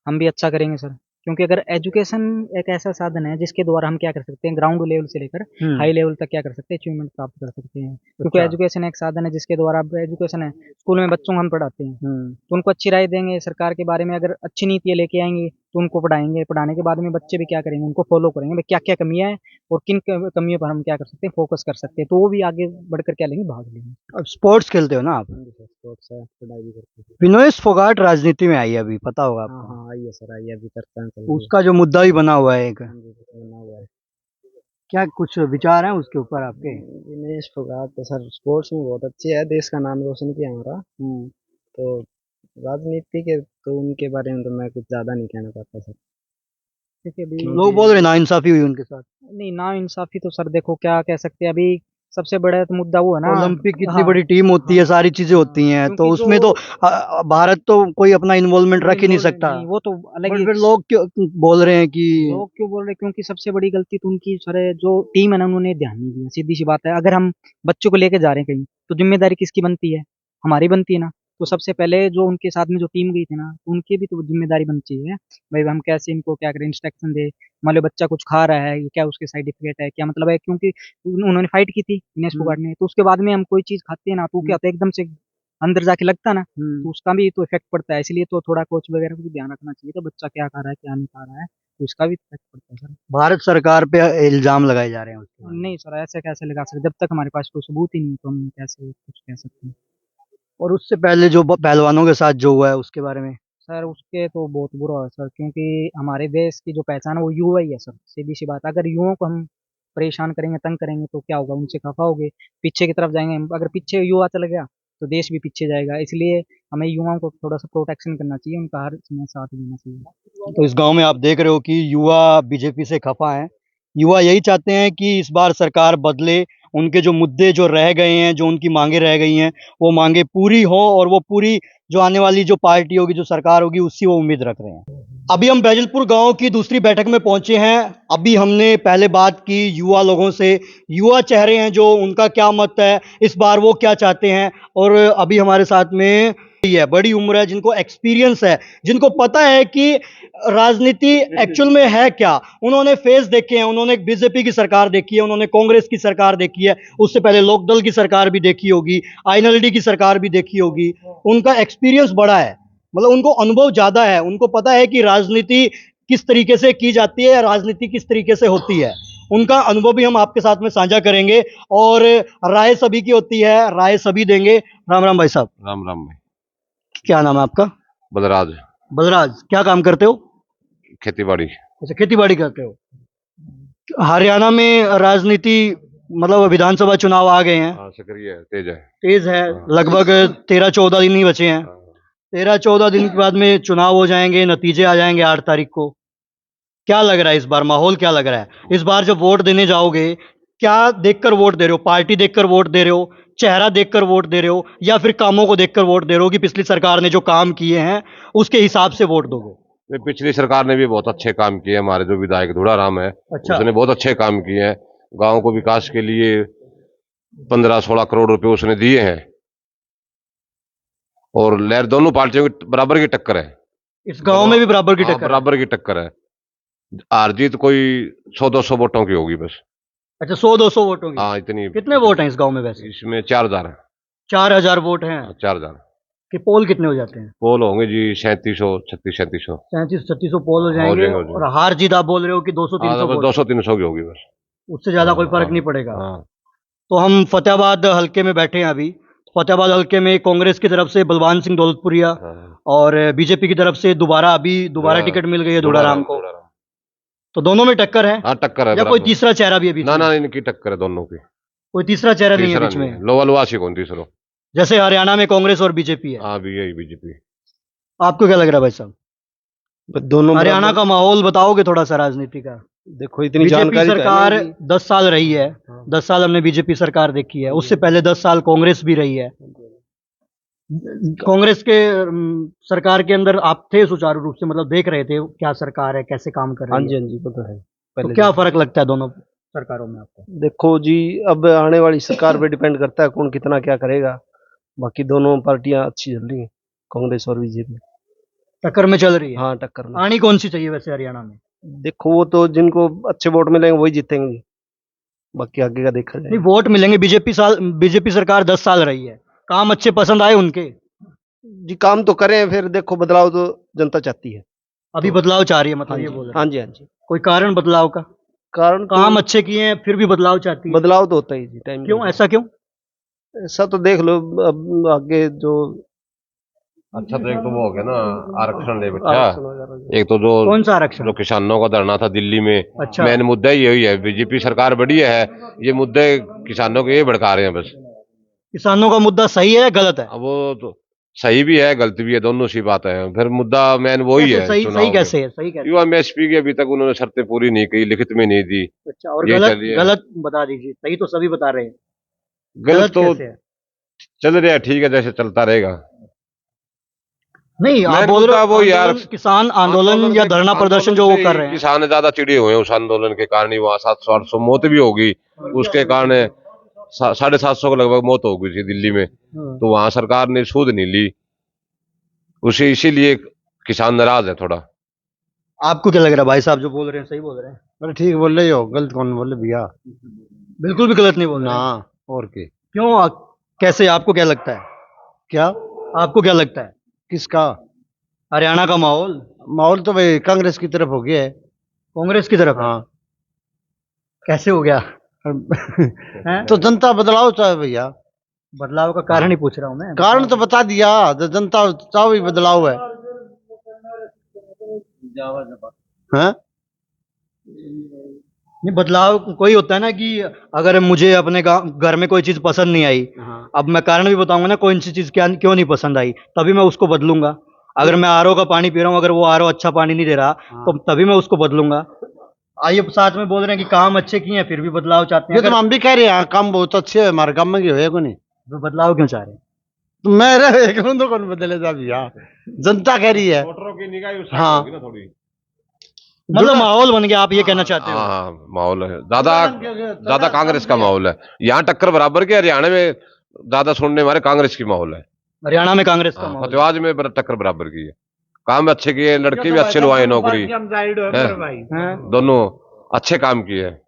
हम भी अच्छा करेंगे सर। क्योंकि अगर एजुकेशन एक ऐसा साधन है जिसके द्वारा हम क्या कर सकते हैं, ग्राउंड लेवल से लेकर हम्म। हाई लेवल तक क्या कर सकते हैं, अचीवमेंट प्राप्त कर सकते हैं। क्योंकि अच्छा। एजुकेशन एक साधन है जिसके द्वारा, अब एजुकेशन है, स्कूल में बच्चों को हम पढ़ाते हैं, हम्म। तो उनको अच्छी राय देंगे सरकार के बारे में, अगर अच्छी नीतियाँ लेके आएंगे तो उनको पढ़ाएंगे, पढ़ाने के बाद में बच्चे भी क्या करेंगे, उनको फॉलो करेंगे भाई क्या क्या कमियाँ हैं और किन कमियों पर हम क्या कर सकते हैं, फोकस कर सकते हैं, तो वो भी आगे बढ़कर क्या लेंगे, भाग लेंगे। अब स्पोर्ट्स खेलते हो ना आप? हाँ जी सर, स्पोर्ट्स है, पढ़ाई भी करते हैं। विनोद फोगाट राजनीति में आई है अभी, पता होगा हाँ आपको? हाँ, आइए सर, आइए, अभी चर्चा चल रही है। उसका जो मुद्दा भी बना हुआ है एक, हाँ जी, बना हुआ है। क्या कुछ विचार हैं उसके ऊपर आपके? दिनेश फोगाट तो सर स्पोर्ट्स में बहुत अच्छे है, देश का नाम रोशन किया हमारा। तो राजनीति के तो उनके बारे में तो मैं कुछ ज़्यादा नहीं कहना चाहता सर, क्योंकि अभी लोग बोल रहे नाइंसाफी हुई उनके साथ। नहीं, ना इंसाफी तो सर देखो क्या कह सकते हैं, अभी सबसे बड़ा तो मुद्दा वो है ना। ओलंपिक की इतनी हाँ बड़ी टीम होती हाँ है, सारी चीजें हाँ, होती हैं, तो क्योंकि जो उसमें तो भारत तो कोई अपना इन्वॉल्वमेंट रख ही नहीं इन्वॉल्व सकता। नहीं, वो तो अलग बट ही। फिर लोग क्यों बोल रहे हैं कि लोग क्यों बोल रहे, क्योंकि सबसे बड़ी गलती तो उनकी सर है, जो टीम है ना उन्होंने ध्यान नहीं दिया, सीधी सी बात है। अगर हम बच्चों को लेके जा रहे हैं कहीं, तो जिम्मेदारी किसकी बनती है, हमारी बनती है ना। तो सबसे पहले जो उनके साथ में जो टीम गई थी ना, उनकी भी तो जिम्मेदारी बनती है भाई, हम कैसे इनको क्या करें, इंस्ट्रक्शन दे। मान लो बच्चा कुछ खा रहा है, ये क्या उसके साइड इफेक्ट है, क्या मतलब है, क्योंकि उन्होंने फाइट की थी दिनेश फोगाट ने, तो उसके बाद में हम कोई चीज खाते हैं ना, तो क्या होता है, एकदम से अंदर जाके लगता ना, तो उसका भी तो इफेक्ट पड़ता है। इसलिए तो थोड़ा कोच वगैरह को भी ध्यान रखना चाहिए, तो बच्चा क्या खा रहा है क्या नहीं खा रहा है, तो इसका भी इफेक्ट पड़ता है सर। भारत सरकार पे इल्जाम लगाए जा रहे हैं उसके बारे में। नहीं सर, ऐसे कैसे लगा सकते, जब तक हमारे पास कोई सबूत ही नहीं है, तो हम कैसे कुछ कह सकते हैं। और उससे पहले जो पहलवानों के साथ जो हुआ है उसके बारे में। सर उसके तो बहुत बुरा है सर, क्योंकि हमारे देश की जो पहचान है वो युवा ही है सर, सीधी सी बात है। अगर युवाओं को हम परेशान करेंगे, तंग करेंगे, तो क्या होगा, उनसे खफा होगे, पीछे की तरफ जाएंगे। अगर पीछे युवा चला गया तो देश भी पीछे जाएगा। इसलिए हमें युवाओं को थोड़ा सा प्रोटेक्शन करना चाहिए, उनका हर समय साथ देना चाहिए। तो इस गांव में आप देख रहे हो कि युवा बीजेपी से खफा हैं। युवा यही चाहते हैं कि इस बार सरकार बदले, उनके जो मुद्दे जो रह गए हैं, जो उनकी मांगे रह गई हैं, वो मांगे पूरी हो और वो पूरी जो आने वाली जो पार्टी होगी, जो सरकार होगी, उसकी वो उम्मीद रख रहे हैं। अभी हम बैजलपुर गांव की दूसरी बैठक में पहुंचे हैं। अभी हमने पहले बात की युवा लोगों से, युवा चेहरे हैं जो, उनका क्या मत है इस बार, वो क्या चाहते हैं। और अभी हमारे साथ में ये है, बड़ी उम्र है, जिनको एक्सपीरियंस है, जिनको पता है कि राजनीति एक्चुअल में है क्या। उन्होंने फेस देखे हैं, उन्होंने बीजेपी की सरकार देखी है, उन्होंने कांग्रेस की सरकार देखी है, उससे पहले लोकदल की सरकार भी देखी होगी, आईएनएलडी की सरकार भी देखी होगी। उनका एक्सपीरियंस बड़ा है, मतलब उनको अनुभव ज्यादा है, उनको पता है कि राजनीति किस तरीके से की जाती है, राजनीति किस तरीके से होती है। उनका अनुभव भी हम आपके साथ में साझा करेंगे और राय सभी की होती है, राय सभी देंगे। राम राम भाई साहब। राम राम भाई। क्या नाम है आपका? बलराज। बलराज, क्या काम करते हो? खेती बाड़ी। अच्छा, खेती बाड़ी करते हो। हरियाणा में राजनीति, मतलब विधानसभा चुनाव आ गए हैं, हाँ सक्रिय है, तेज है। तेज है, हाँ। लगभग 13-14 दिन ही बचे हैं। हाँ। 13-14 दिन के बाद में चुनाव हो जाएंगे, नतीजे आ जाएंगे 8 तारीख को। क्या लग रहा है इस बार, माहौल क्या लग रहा है इस बार जब वोट देने जाओगे? क्या देखकर वोट दे रहे हो? पार्टी देखकर वोट दे रहे हो, चेहरा देखकर वोट दे रहे हो, या फिर कामों को देखकर वोट दे रहे हो कि पिछली सरकार ने जो काम किए हैं उसके हिसाब से वोट दोगे? ये पिछली सरकार ने भी बहुत अच्छे काम किए। हमारे जो विधायक धूड़ाराम है, अच्छा। उसने बहुत अच्छे काम किए हैं। गांव को विकास के लिए 15-16 करोड़ रुपए उसने दिए हैं। और लहर दोनों पार्टियों की बराबर की टक्कर है। इस गांव में भी बराबर की हाँ, टक्कर है? बराबर की टक्कर है। हार जीत कोई 100-200 वोटों की होगी बस। अच्छा, 100-200 वोट होंगे? हाँ इतनी। कितने वोट हैं इस गांव में वैसे? इसमें 4000 है। 4000 वोट हैं? 4000 कि पोल कितने हो जाते हैं? पोल होंगे जी 3700-3600। 3700-3600 पोल हो हो जाएंगे। जाएंगे। और हार जीत आप बोल रहे हो कि 200-300 वोट? 200-300 की होगी बस। उससे ज्यादा कोई फर्क हाँ, नहीं पड़ेगा। हाँ। तो हम फतेहाबाद हल्के में बैठे हैं अभी। फतेहाबाद हल्के में कांग्रेस की तरफ से बलवान सिंह दौलतपुरिया हाँ। और बीजेपी की तरफ से दोबारा टिकट मिल गई है धूड़ाराम को। धूड़ाराम। तो दोनों में टक्कर है? हाँ टक्कर है या कोई बराबर। तीसरा चेहरा भी है बीच ना में? ना, इनकी टक्कर है दोनों की। कोई तीसरा चेहरा नहीं है तीसरा बीच नहीं में? है। लोवलवासी कौन तीसरो? जैसे हरियाणा में कांग्रेस और बीजेपी है। हाँ भी यही बीजेपी। आपको क्या लग रहा है भाई साहब? दोनों हरियाणा का माहौल बताओगे थोड़ा सा राजनीति का? देखो इतनी बीजेपी जानकारी तो है सरकार नहीं जी। 10 साल रही है, 10 साल हमने बीजेपी सरकार देखी है, उससे पहले 10 साल कांग्रेस भी रही है। कांग्रेस के सरकार के अंदर आप थे सुचारू रूप से, मतलब देख रहे थे क्या सरकार है, कैसे काम कर हाँ रही जी, है? हाँ जी, वो तो है। तो पहले क्या फर्क लगता है दोनों सरकारों में आपको? देखो जी, अब आने वाली सरकार पे डिपेंड करता है कौन कितना क्या करेगा। बाकी दोनों पार्टियां अच्छी चल रही हैं, कांग्रेस और बीजेपी। टक्कर में चल रही है? हाँ टक्कर में। आनी कौन सी चाहिए वैसे हरियाणा में? देखो वो तो जिनको अच्छे वोट मिलेंगे वही जीतेंगे, बाकी आगे का देखा नहीं, जाएगा। वोट मिलेंगे। बीजेपी सरकार 10 साल रही है, काम अच्छे पसंद आए उनके? जी काम तो करें, फिर देखो बदलाव तो जनता चाहती है। अभी बदलाव चाह रही है, मतलब हाँ ये जी, बोल रहे हाँ हैं? जी, हाँ जी। कोई कारण बदलाव का? कारण तो काम अच्छे किए हैं फिर भी बदलाव चाहती है? बदलाव तो होता ही जी, टाइम क्यों, ऐसा क्यों? ऐसा तो देख लो अब आगे जो अच्छा तो एक तो वो हो गया ना आरक्षण ले आरक्षण बच्चा। वगैरह। एक तो जो कौन सा आरक्षण? जो किसानों का धरना था दिल्ली में, अच्छा। मेन मुद्दा यही है। बीजेपी सरकार बढ़िया है, ये मुद्दे किसानों के ये भड़का रहे हैं बस। किसानों का मुद्दा सही है या गलत है? अब वो तो सही भी है गलत भी है, दोनों सी बात है। फिर मुद्दा मेन वही कैसे है सही? चुनाव सही में। कैसे है? सही कैसे? युवा एमएसपी की अभी तक उन्होंने शर्तें पूरी नहीं की, लिखित में नहीं दी। अच्छा, और ये गलत? चलिए। गलत बता दीजिए, सही तो सभी बता रहे हैं। गलत तो कैसे है? चल रहा है, ठीक है, जैसे चलता रहेगा। नहीं, आप मेन बोल रहे मुद्दा हो वो यार आंदोलन, किसान आंदोलन या धरना प्रदर्शन जो वो कर रहे हैं। किसान ज्यादा चिड़े हुए हैं उस आंदोलन के कारण ही। वहां 700-800 मौत भी होगी उसके कारण। 750 के लगभग मौत हो गई थी दिल्ली में। तो वहां सरकार ने सूद नहीं ली उसे, इसीलिए किसान नाराज है थोड़ा। आपको क्या लग रहा है भाई साहब जो बोल रहे हैं, सही बोल रहे हैं? अरे ठीक बोल रहे हो, गलत कौन बोले भैया? बिल्कुल भी गलत नहीं बोल रहे हैं। ना और के क्यों, कैसे, आपको क्या लगता है? क्या? आपको क्या लगता है किसका हरियाणा का माहौल? माहौल तो भाई कांग्रेस की तरफ हो गया है। कांग्रेस की तरफ है? हाँ कैसे हो गया? हैं? तो जनता बदलाव चाहे भैया। बदलाव का कारण ही पूछ रहा हूँ मैं। कारण तो बता दिया, तो जनता चाहे बदलाव है। हैं? नहीं, बदलाव कोई होता है ना कि अगर मुझे अपने घर में कोई चीज पसंद नहीं आई, हाँ। अब मैं कारण भी बताऊंगा ना कौन सी चीज क्या क्यों नहीं पसंद आई, तभी मैं उसको बदलूंगा। अगर मैं आरओ का पानी पी रहा हूँ, अगर वो आरओ अच्छा पानी नहीं दे रहा, तो तभी मैं उसको बदलूंगा। आइए, साथ में बोल रहे हैं कि काम अच्छे किए हैं, फिर भी बदलाव चाहते हैं। ये तो हम भी कह रहे हैं काम बहुत अच्छे है, हमारे काम में क्यों है को नहीं। तो बदलाव क्यों चाह रहे हैं? तो मैं रह तो कौन बदले जा भैया, जनता कह रही है। वोटरों की निगाह उस हाँ। होगी ना थोड़ी। मतलब माहौल बन गया, आप ये कहना चाहते हो? हाँ, माहौल है ज्यादा कांग्रेस का माहौल है। यहाँ टक्कर बराबर के, हरियाणा में ज्यादा सुनने हमारे कांग्रेस की माहौल है। हरियाणा में कांग्रेस का माहौल है। फतेहाबाद में टक्कर बराबर की है। काम अच्छे किए, लड़के भी अच्छे लुआए, नौकरी हैं? दोनों अच्छे काम किए हैं।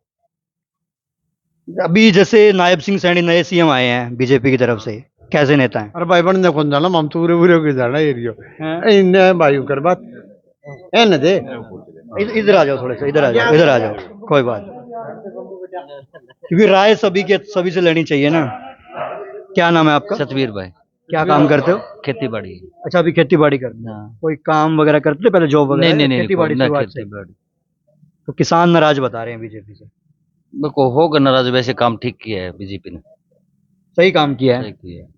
अभी जैसे नायब सिंह सैनी नए सीएम आए हैं बीजेपी की तरफ से, कैसे नेता हैं? अरे भाई बन कौन जाना, हम तो पूरे पूरे होके जाना एरियो हैं? इन भाई कर बात है न दे। इधर आ जाओ, थोड़े से इधर आ जाओ, इधर आ जाओ, कोई बात नहीं। क्योंकि राय सभी से लेनी चाहिए ना। क्या नाम है आपका? सतवीर भाई, क्या काम करते हो? खेती बाड़ी। अच्छा, अभी खेती बाड़ी करते हो? हाँ। कोई काम वगैरह करते थे पहले, जॉब वगैरह? नहीं, खेती बाड़ी ना शुरुआत से? खेती बाड़ी। तो किसान नाराज बता रहे हैं बीजेपी से। देखो होगा नाराज, वैसे काम ठीक किया है बीजेपी ने, सही काम किया सही है? किया है।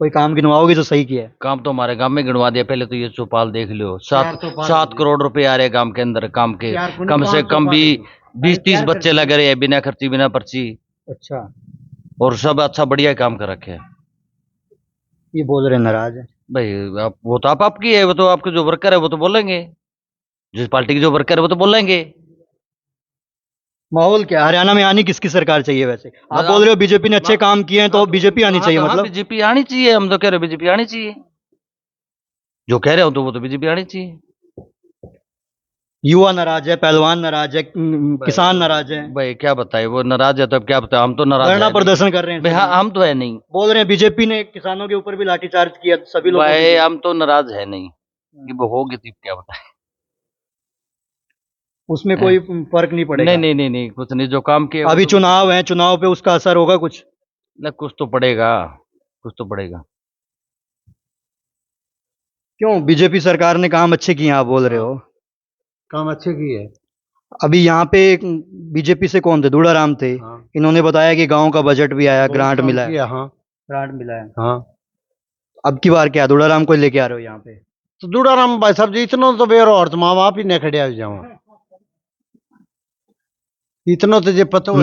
कोई काम गिनवाओगे तो सही किया है? काम तो हमारे गांव में गिनवा दिया। पहले तो ये चौपाल देख लो, 7 करोड़ रुपए आ रहे गांव के अंदर काम के। कम से कम भी 20-30 बच्चे लग रहे हैं बिना खर्ची बिना पर्ची, अच्छा, और सब अच्छा बढ़िया काम कर रखे हैं। ये बोल रहे हैं नाराज है। भाई आप वो तो आपकी है, वो तो आपके जो वर्कर है वो तो बोलेंगे, जिस पार्टी के जो वर्कर है वो तो बोलेंगे। माहौल क्या है? हरियाणा में आनी किसकी सरकार चाहिए वैसे? आप मतलब बोल रहे हो बीजेपी ने अच्छे काम किए हैं, तो बीजेपी आनी चाहिए मतलब? बीजेपी आनी चाहिए, हम तो कह रहे बीजेपी आनी चाहिए। जो कह रहे हो तो वो तो बीजेपी आनी चाहिए। युवा नाराज है, पहलवान नाराज है, किसान नाराज है। भाई क्या बताए, वो नाराज है तो अब क्या बताए, हम तो नाराज धरना है प्रदर्शन कर रहे हैं भाई। हाँ, सभी। हम तो है नहीं बोल रहे हैं बीजेपी ने किसानों के ऊपर भी लाठीचार्ज किया, सभी लोगों भाई, ने। हम तो नाराज है नहीं कि वो होगी तो क्या बताए। उसमें कोई फर्क नहीं पड़ेगा? नहीं, कुछ नहीं, जो काम किए अभी चुनाव है, चुनाव पे उसका असर होगा कुछ? कुछ तो पड़ेगा, कुछ तो पड़ेगा। क्यों? बीजेपी सरकार ने काम अच्छे किए, आप बोल रहे हो। काम अच्छे किए है। अभी यहाँ पे बीजेपी से कौन थे? दूड़ाराम थे। हाँ। इन्होंने बताया कि गांव का बजट भी आया, ग्रांट काम मिला है। किया, हाँ। ग्रांट मिला है। हाँ। अब की बार क्या दूड़ाराम को लेके आ रहे हो यहाँ पे? तो दूड़ाराम भाई साहब जी इतना तो बेरो और तो माँ बाप ही ने खड़े आ जाओ, इतना तो जे पता हो।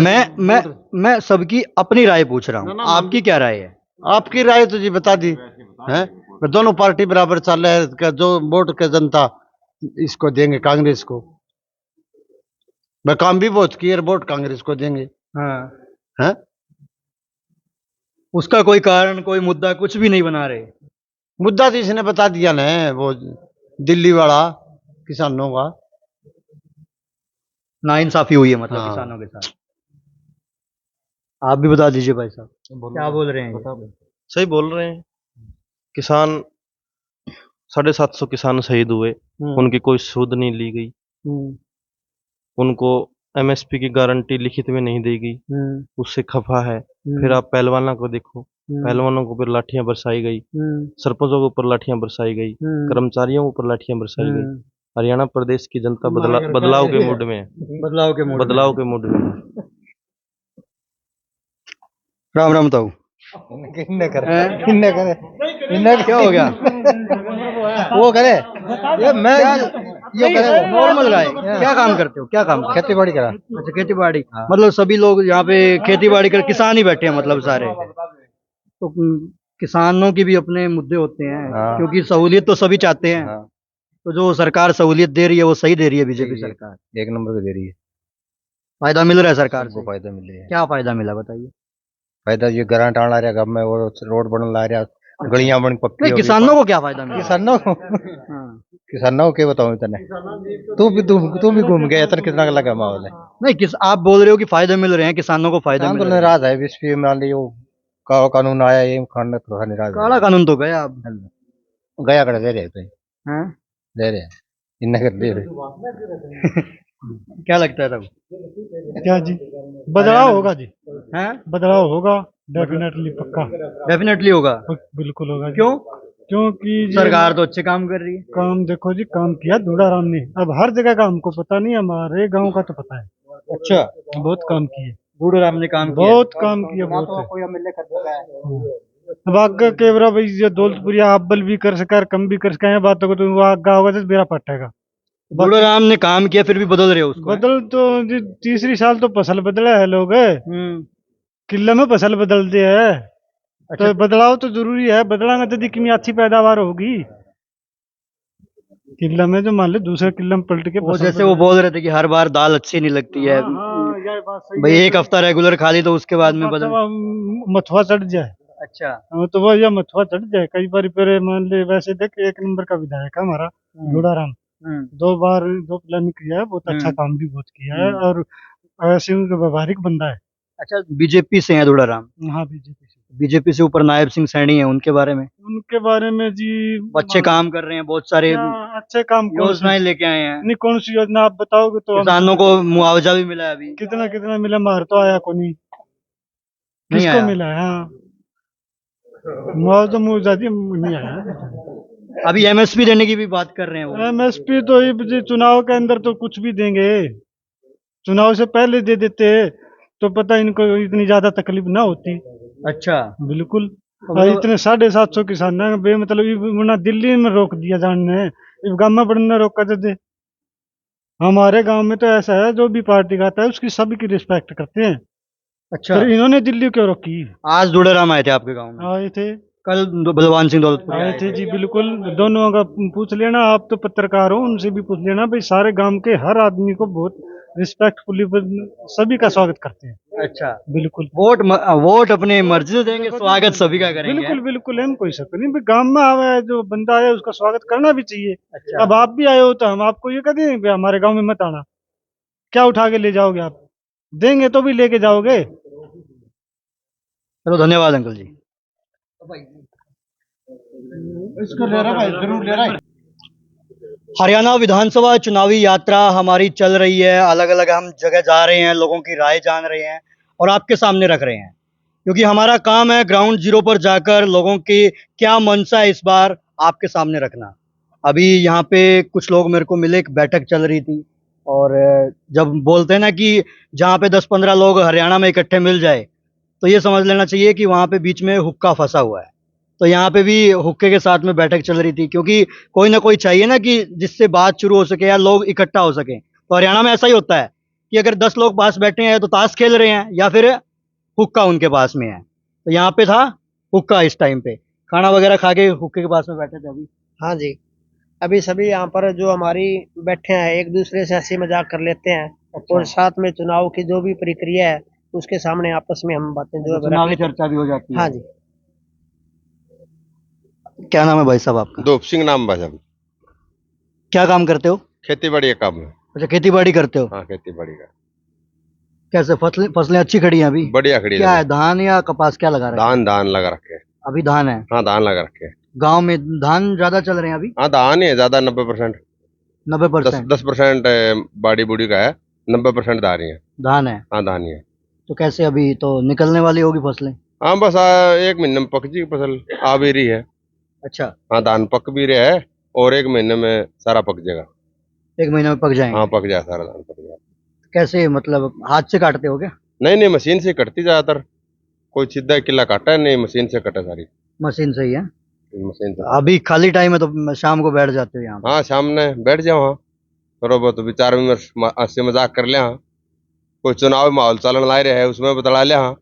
मैं सबकी अपनी राय पूछ रहा हूँ, आपकी क्या राय है? आपकी राय तो जी बता दी है। दोनों पार्टी बराबर चल रहे हैं, जो वोट के जनता इसको देंगे कांग्रेस को। मैं काम भी बहुत किए, वोट कांग्रेस को देंगे। हाँ। हैं? उसका कोई कारण, कोई मुद्दा कुछ भी नहीं बना रहे। मुद्दा तो इसने बता दिया ना, वो दिल्ली वाला किसानों का नाइंसाफी हुई है मतलब हाँ। किसानों के साथ। आप भी बता दीजिए भाई साहब, क्या बोल रहे हैं ये? सही बोल रहे हैं। किसान 750 किसान शहीद हुए, उनकी कोई सूद नहीं ली गई, उनको एमएसपी की गारंटी लिखित में नहीं दी गई, उससे खफा है। फिर आप पहलवानों को देखो, पहलवानों के ऊपर लाठियां बरसाई गई, सरपंचों के ऊपर लाठियां बरसाई गई, कर्मचारियों के ऊपर लाठियां बरसाई गई। हरियाणा प्रदेश की जनता बदलाव के मूड में है। बदलाव के मूड में है। राम राम ताऊ। क्या हो गया? वो करे ये मैं ये नॉर्मल राय। क्या काम करते हो? क्या काम? खेती बाड़ी करा। अच्छा, खेती बाड़ी। मतलब सभी लोग यहाँ पे खेती बाड़ी कर, किसान ही बैठे हैं मतलब सारे। तो किसानों की भी अपने मुद्दे होते हैं। हाँ। क्योंकि सहूलियत तो सभी चाहते हैं। हाँ। तो जो सरकार सहूलियत दे रही है वो सही दे रही है बीजेपी सरकार। एक नंबर पे दे रही है। फायदा मिल रहा है सरकार सबको से? फायदा मिल रहा है। क्या फायदा मिला बताइए? फायदा ये ग्रांट आना रहा गांव में, और रोड बन ला रहा, गलियां बन पक्की नहीं, हो गई। किसानों को क्या फायदा मिला? किसानों को हाँ। किसानों को क्या बताऊं तने, तू भी घूम गया इतना, कितना लगा माहौल है। नहीं, आप बोल रहे हो कि फायदे मिल रहे हैं, किसानों को फायदा किसान मिल तो रहा है। नाराज है, विश्व मान ली वो काला कानून आया, ये खान थोड़ा नाराज काला कानून तो गया अब। गया कर दे रहे थे, हैं? दे रहे इन्ना कर दे रहे। क्या लगता है तब? क्या जी, बदलाव होगा जी, हैं? बदलाव होगा डेफिनेटली, पक्का डेफिनेटली होगा। बिल्कुल होगा जी। क्यों? क्योंकि जी सरकार तो अच्छे काम कर रही है। काम देखो जी, काम किया दूड़ाराम ने, अब हर जगह का हमको पता नहीं, हमारे गांव का तो पता है। अच्छा, बहुत काम किए, बूढ़े राम ने काम किया बहुत काम किया, ना तो बहुत कोई एमएलए कर सका है। अब आगे के बरा भाई ये दौलतपुरिया अब्बल भी कर सका कम भी कर सका है बातों को, तो वो आगा होगा तो बेरा पटेगा। बूढ़े राम ने काम किया फिर भी बदल रहे हो उसको, हैं? बदल तो जी तीसरी साल तो फसल बदला है लोग, किले में फसल बदलते हैं। अच्छा, तो बदलाव तो जरूरी है, बदलांगे तो कितनी अच्छी पैदावार होगी। किला में जो मान लो दूसरे किला में पलट के वो फसल जैसे वो बोल रहे थे कि हर बार दाल अच्छी नहीं लगती है, हाँ, यह बात सही भाई है। एक हफ्ता रेगुलर खा ली तो उसके बाद में बदल। मथुआ चढ़ जाए, अच्छा, हाँ, तो वो या मथुआ चढ़ जाए कई बार। फिर मान ले वैसे देख एक नंबर का विधायक है हमारा जोड़ाराम, 2 बार 2 प्लान किया है, बहुत अच्छा काम भी बहुत किया है, और ऐसे उनका व्यवहारिक बंदा है। अच्छा, बीजेपी से हैं धूड़ा राम, हाँ बीजेपी से। बीजेपी से ऊपर नायब सिंह सैनी है, उनके बारे में उनके बारे में जी अच्छे काम कर रहे हैं, बहुत सारे क्या अच्छे काम कौन सी योजनाएं लेके आए हैं, नहीं, कौन सी योजना आप बताओगे तो हम किसानों को मुआवजा भी मिला है अभी, कितना कितना मिला, मार तो आया को नहीं, नहीं किसको आया? मिला है? हाँ, मुआवजा मुआवजा जी नहीं आया। अभी एमएसपी देने की भी बात कर रहे हैं वो। एमएसपी तो ये जी चुनाव के अंदर तो कुछ भी देंगे, चुनाव से पहले दे देते तो पता इनको इतनी ज्यादा तकलीफ ना होती। अच्छा, बिल्कुल, तो और इतने 750 किसान है बेमतलब वरना दिल्ली में रोक दिया जानने, इस गांव में बढ़ने रोका दे। हमारे गांव में तो ऐसा है जो भी पार्टी का आता है उसकी सभी की रिस्पेक्ट करते हैं। अच्छा, फिर इन्होंने दिल्ली क्यों रोकी? आज धूड़ा राम आए थे आपके गाँव में, आए थे, कल बलवान सिंह दौलतपुर आए थे जी, बिल्कुल। दोनों का पूछ लेना, आप तो पत्रकार हो, उनसे भी पूछ लेना भाई। सारे गांव के हर आदमी को बहुत रिस्पेक्टफुली सभी का स्वागत करते हैं। अच्छा, बिल्कुल, वोट अपने मर्जी से देंगे, स्वागत सभी का करेंगे। बिल्कुल बिल्कुल, हम कोई शक नहीं भाई, गांव में आवे जो बंदा आया उसका स्वागत करना भी चाहिए। अच्छा, अब आप भी आए हो तो हम आपको ये कहते हैं हमारे गांव में मत आना, क्या उठा के ले जाओगे आप? देंगे तो भी लेके जाओगे। चलो धन्यवाद अंकल जी। इसको ले रहा भाई, जरूर ले रहा है। हरियाणा विधानसभा चुनावी यात्रा हमारी चल रही है, अलग अलग हम जगह जा रहे हैं, लोगों की राय जान रहे हैं और आपके सामने रख रहे हैं, क्योंकि हमारा काम है ग्राउंड जीरो पर जाकर लोगों की क्या मंशा है इस बार आपके सामने रखना। अभी यहाँ पे कुछ लोग मेरे को मिले, एक बैठक चल रही थी और जब बोलते हैं ना कि जहाँ पे 10-15 लोग हरियाणा में इकट्ठे मिल जाए तो ये समझ लेना चाहिए कि वहाँ पे बीच में हुक्का फंसा हुआ है। तो यहाँ पे भी हुक्के के साथ में बैठक चल रही थी, क्योंकि कोई ना कोई चाहिए ना कि जिससे बात शुरू हो सके या लोग इकट्ठा हो सके। तो हरियाणा में ऐसा ही होता है कि अगर 10 लोग पास बैठे हैं तो ताश खेल रहे हैं या फिर हुक्का उनके पास में है। तो यहाँ पे था हुक्का, इस टाइम पे खाना वगैरह खा के हुक्के के पास में बैठे थे अभी। हाँ जी, अभी सभी यहाँ पर जो हमारी बैठे हैं एक दूसरे से हंसी मजाक कर लेते हैं। अच्छा। और साथ में चुनाव की जो भी प्रक्रिया है उसके सामने आपस में हम बातें जो है चुनावी चर्चा भी हो जाती है। हाँ जी। क्या नाम है भाई साहब आपका? दोप सिंह नाम भाजन, क्या काम करते हो? खेती बाड़ी का काम है। अच्छा, खेती बाड़ी करते हो? हाँ, खेती बाड़ी का। कैसे फसलें अच्छी खड़ी हैं अभी? बढ़िया खड़ी क्या है। है, धान या कपास, क्या लगा रहे हैं? धान लगा रखे हैं। अभी धान है? हाँ, धान लगा रखे हैं। गांव में धान ज्यादा चल रहे हैं अभी? हाँ, धान ही है ज्यादा, 90%। 90%? 10% बाड़ी बुड़ी का है, 90% धान ही है। धान है? हाँ, धान ही है। तो कैसे, अभी तो निकलने वाली होगी फसलें? हाँ, बस 1 महीने में पक जी फसल आ भी रही है। अच्छा, हाँ, धान पक भी रहा है और 1 महीने में सारा पक जाएगा। 1 महीने में पक जाएंगे? हाँ, पक जाए सारा धान, पक जाए। कैसे, मतलब हाथ से काटते हो क्या? नहीं, मशीन से कटती ज्यादातर। कोई सीधा किला काटा है नहीं, मशीन से कटा सारी। मशीन से ही है? मशीन से। अभी खाली टाइम है तो शाम को बैठ जाते हो यहाँ पे? हाँ, सामने बैठ जाओ। हाँ, थोड़ा बहुत विचार विमर्श हंसी मजाक कर लिया। हाँ, कोई चुनाव माहौल चलन ला रहे है उसमें बतला लिया। हाँ,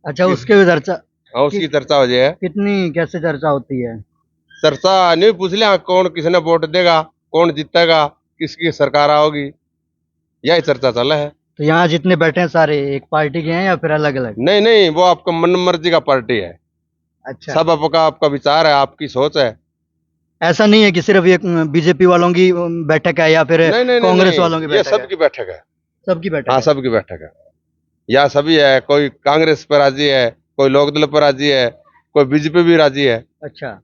अच्छा, उसके भी चर्चा? हाँ, उसकी चर्चा हो जाए। कितनी, कैसे चर्चा होती है? चर्चा नहीं पूछ लिया कौन किसने वोट देगा, कौन जीतेगा, किसकी सरकार आओगी, यही चर्चा चला है। तो यहाँ जितने बैठे हैं सारे एक पार्टी के हैं या फिर अलग अलग? नहीं, वो आपका मन मर्जी का पार्टी है। अच्छा, सब आपका विचार है, आपकी सोच है। ऐसा नहीं है कि सिर्फ ये बीजेपी वालों की बैठक है या फिर नहीं, कांग्रेस वालों की ये बैठक है? सबकी बैठक है। सबकी बैठक हाँ, है? सबकी बैठक है। या सभी है, कोई कांग्रेस पर राजी है, कोई लोकदल पर राजी है, कोई बीजेपी भी राजी है। अच्छा,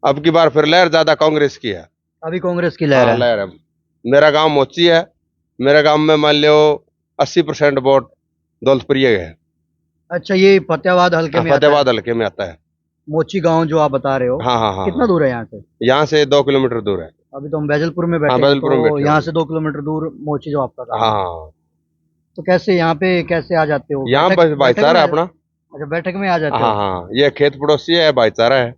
अब की बार फिर लहर ज्यादा कांग्रेस की है। अभी कांग्रेस की लहर हाँ, है? लहर है। मेरा गांव मोची है, मेरे गांव में मान लो 80% वोट दौलतपुरिया है। अच्छा, ये फतेहाबाद हल्के में आता है? फतेहाबाद हल्के में आता है। मोची गांव जो आप बता रहे हो? हाँ। कितना दूर है यहाँ से? यहाँ से 2 किलोमीटर दूर है। अभी तो हम बैजलपुर में बैठे हाँ, हैं, बैजलपुर में तो बैठे यहाँ हैं। से 2 किलोमीटर दूर मोची जो आपका गाँव है। हाँ। तो कैसे यहाँ पे कैसे आ जाते हो? यहाँ बैठक- बस भाईचारा है बैठक में- अपना। अच्छा, बैठक में आ जाते हाँ हो। हाँ, ये खेत पड़ोसी है, भाईचारा है।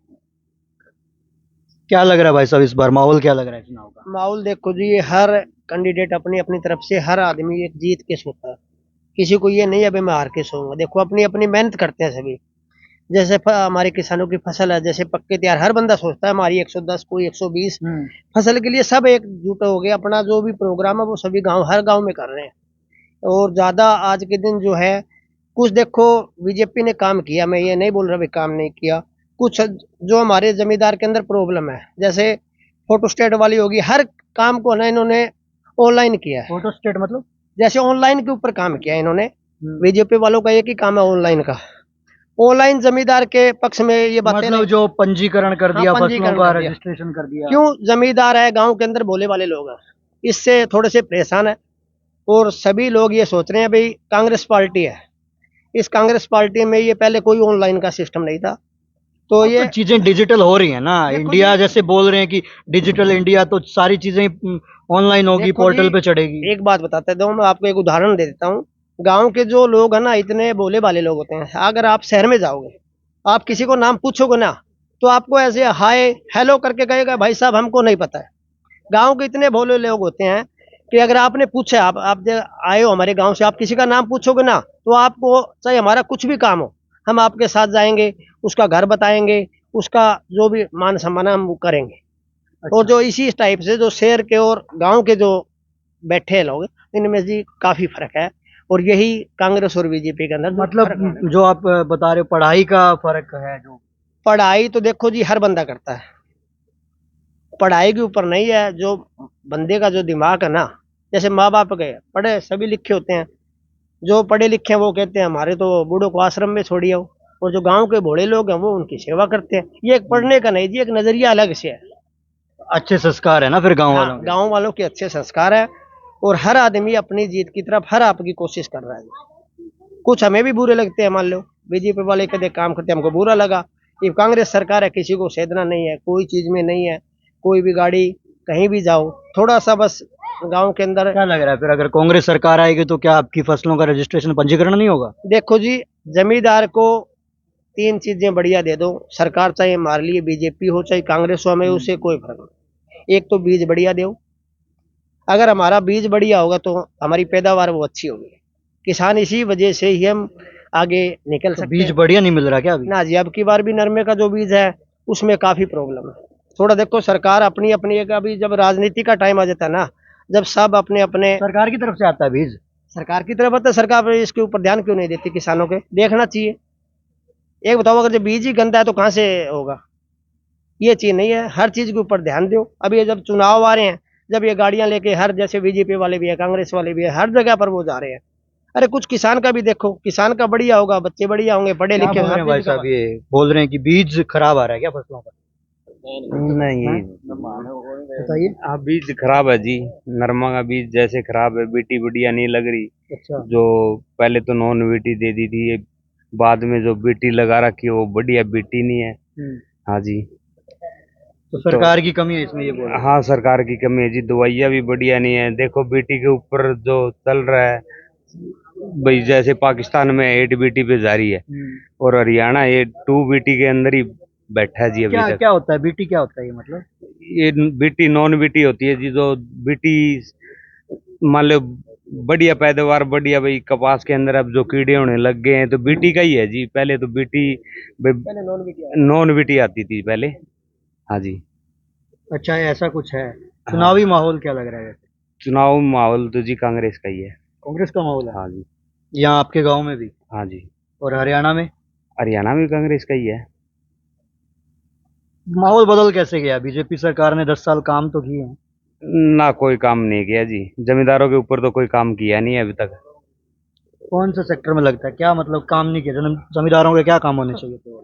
क्या लग रहा है भाई साहब, इस बार माहौल क्या लग रहा है चुनाव का? माहौल देखो जी, ये हर कैंडिडेट अपनी अपनी तरफ से, हर आदमी एक जीत के सोता है। किसी को ये नहीं अभी मैं हार के सोऊंगा। देखो अपनी अपनी मेहनत करते हैं सभी। जैसे हमारे किसानों की फसल है, जैसे पक्के तैयार, हर बंदा सोचता है हमारी 110 कोई 120 फसल के लिए सब एकजुट हो गए। अपना जो भी प्रोग्राम है वो सभी गांव, हर गांव में कर रहे हैं। और ज्यादा आज के दिन जो है, कुछ देखो बीजेपी ने काम किया, मैं ये नहीं बोल रहा भी काम नहीं किया। कुछ जो हमारे जमींदार के अंदर प्रॉब्लम है, जैसे फोटो स्टेट वाली होगी, हर काम को ना इन्होंने ऑनलाइन किया है। फोटो स्टेट मतलब? जैसे ऑनलाइन के ऊपर काम किया इन्होंने। बीजेपी वालों का एक ही काम है ऑनलाइन का। ऑनलाइन जमींदार के पक्ष में ये बातें मतलब नहीं- जो पंजीकरण कर दिया, हाँ, पंजीकरण फसलों का कर दिया। रजिस्ट्रेशन कर दिया। क्यों? जमींदार है, गांव के अंदर भोले वाले लोग हैं, इससे थोड़े से परेशान है। और सभी लोग ये सोच रहे हैं भाई कांग्रेस पार्टी है, इस कांग्रेस पार्टी में ये पहले कोई ऑनलाइन का सिस्टम नहीं था। तो अब ये तो चीजें डिजिटल हो रही है ना, देखो इंडिया जी- जैसे बोल रहे हैं कि डिजिटल इंडिया, तो सारी चीजें ऑनलाइन होगी, देखो पोर्टल जी, पे चढ़ेगी। एक बात बताते दो, मैं आपको एक उदाहरण दे देता हूँ। गांव के जो लोग हैं ना, इतने भोले भाले लोग होते हैं। अगर आप शहर में जाओगे, आप किसी को नाम पूछोगे ना, तो आपको ऐसे हाय हेलो करके कहेगा भाई साहब हमको नहीं पता है। गांव के इतने भोले लोग होते हैं कि अगर आपने पूछा, आप आए हो हमारे गांव से, आप किसी का नाम पूछोगे ना, तो आपको चाहे हमारा कुछ भी काम हो, हम आपके साथ जाएंगे, उसका घर बताएंगे, उसका जो भी मान सम्मान है हम वो करेंगे। और जो इसी टाइप से जो शहर के और गांव के जो बैठे हैं लोग, इनमें जी काफी फर्क है। और यही कांग्रेस और बीजेपी के अंदर जो फर्क है। मतलब जो आप बता रहे हो, पढ़ाई का फर्क है जो। पढ़ाई तो देखो जी हर बंदा करता है, पढ़ाई के ऊपर नहीं है। जो बंदे का जो दिमाग है ना, जैसे माँ बाप गए पढ़े सभी लिखे होते हैं, जो पढ़े लिखे हैं वो कहते हैं हमारे तो बूढ़ों को आश्रम में छोड़िए। और जो गांव के भोले लोग हैं वो उनकी सेवा करते हैं। ये एक पढ़ने का नहीं जी, एक नजरिया अलग से है। अच्छे संस्कार है ना फिर गांव वालों हाँ, के। गांव वालों के अच्छे संस्कार है। और हर आदमी अपनी जीत की तरफ हर आपकी कोशिश कर रहा है। कुछ हमें भी बुरे लगते हैं, मान लो बीजेपी वाले कदे काम करते हमको बुरा लगा। ये कांग्रेस सरकार है, किसी को सेदना नहीं है, कोई चीज में नहीं है। कोई भी गाड़ी कहीं भी जाओ, थोड़ा सा बस गांव के अंदर। क्या लग रहा है फिर, अगर कांग्रेस सरकार आएगी तो क्या आपकी फसलों का रजिस्ट्रेशन, पंजीकरण नहीं होगा? देखो जी, जमींदार को 3 चीजें बढ़िया दे दो सरकार, चाहे हमारे लिए बीजेपी हो चाहे कांग्रेस हो, हमें उससे कोई फर्क नहीं। एक तो बीज बढ़िया दो। अगर हमारा बीज बढ़िया होगा तो हमारी पैदावार वो अच्छी होगी। किसान इसी वजह से ही हम आगे निकल तो सकते बीज हैं। बढ़िया नहीं मिल रहा क्या अभी? ना जी, अब की बार भी नरमे का जो बीज है उसमें काफी प्रॉब्लम है। थोड़ा देखो सरकार अपनी अपनी एक, अभी जब राजनीति का टाइम आ जाता है ना, जब सब अपने अपने सरकार की तरफ से आता है बीज? सरकार की तरफ आता है, सरकार इसके ऊपर ध्यान क्यों नहीं देती? किसानों के देखना चाहिए। एक बताओ, अगर जब बीज ही गंदा है तो कहाँ से होगा? ये चीज नहीं है, हर चीज के ऊपर ध्यान दो। अभी ये जब चुनाव आ रहे हैं, जब ये गाड़ियां लेके हर, जैसे बीजेपी वाले भी है, कांग्रेस वाले भी है, हर जगह पर वो जा रहे हैं। अरे कुछ किसान का भी देखो, किसान का बढ़िया होगा, बच्चे बढ़िया होंगे, पढ़े क्या लिखे बोल रहे हैं भाई साहब, ये बोल रहे हैं कि बीज खराब आ रहा है क्या फसलों का? नहीं, बताइए। हाँ बीज खराब है जी। नरमा का बीज जैसे खराब है, बीटी बढ़िया नहीं लग रही। अच्छा। जो पहले तो नॉन बीटी दे दी थी, ये बाद में जो बीटी लगा रखी है वो बढ़िया बीटी नहीं है। हाँ जी। तो सरकार की कमी है इसमें, ये बोल रहे हैं। हाँ सरकार की कमी है जी, दवाइयाँ भी बढ़िया नहीं है। देखो बीटी के ऊपर जो चल रहा है भाई, जैसे पाकिस्तान में 8 बीटी पे जारी है और हरियाणा ये 2 बीटी के अंदर ही बैठा है जी अभी क्या तक। क्या होता है बीटी, क्या होता है ये मतलब? ये बीटी नॉन बीटी होती है जी। जो बीटी मान लो बढ़िया पैदावार, बढ़िया भाई कपास के अंदर अब जो कीड़े होने लग गए हैं तो बीटी का ही है जी। पहले तो बीटी नॉन बीटी आती थी पहले। हाँ जी। अच्छा, ऐसा कुछ है। चुनावी माहौल क्या लग रहा है वैसे? चुनाव माहौल तो जी कांग्रेस का ही है। कांग्रेस का माहौल है? हाँ जी। यहाँ आपके गांव में भी? हाँ जी। और हरियाणा में? हरियाणा में कांग्रेस का ही है। माहौल बदल कैसे गया? बीजेपी सरकार ने 10 साल काम तो किए हैं। ना कोई काम नहीं किया जी, जमींदारों के ऊपर तो कोई काम किया नहीं है अभी तक। कौन सा सेक्टर में लगता है, क्या मतलब काम नहीं किया? जमींदारों के क्या काम होने चाहिए थे?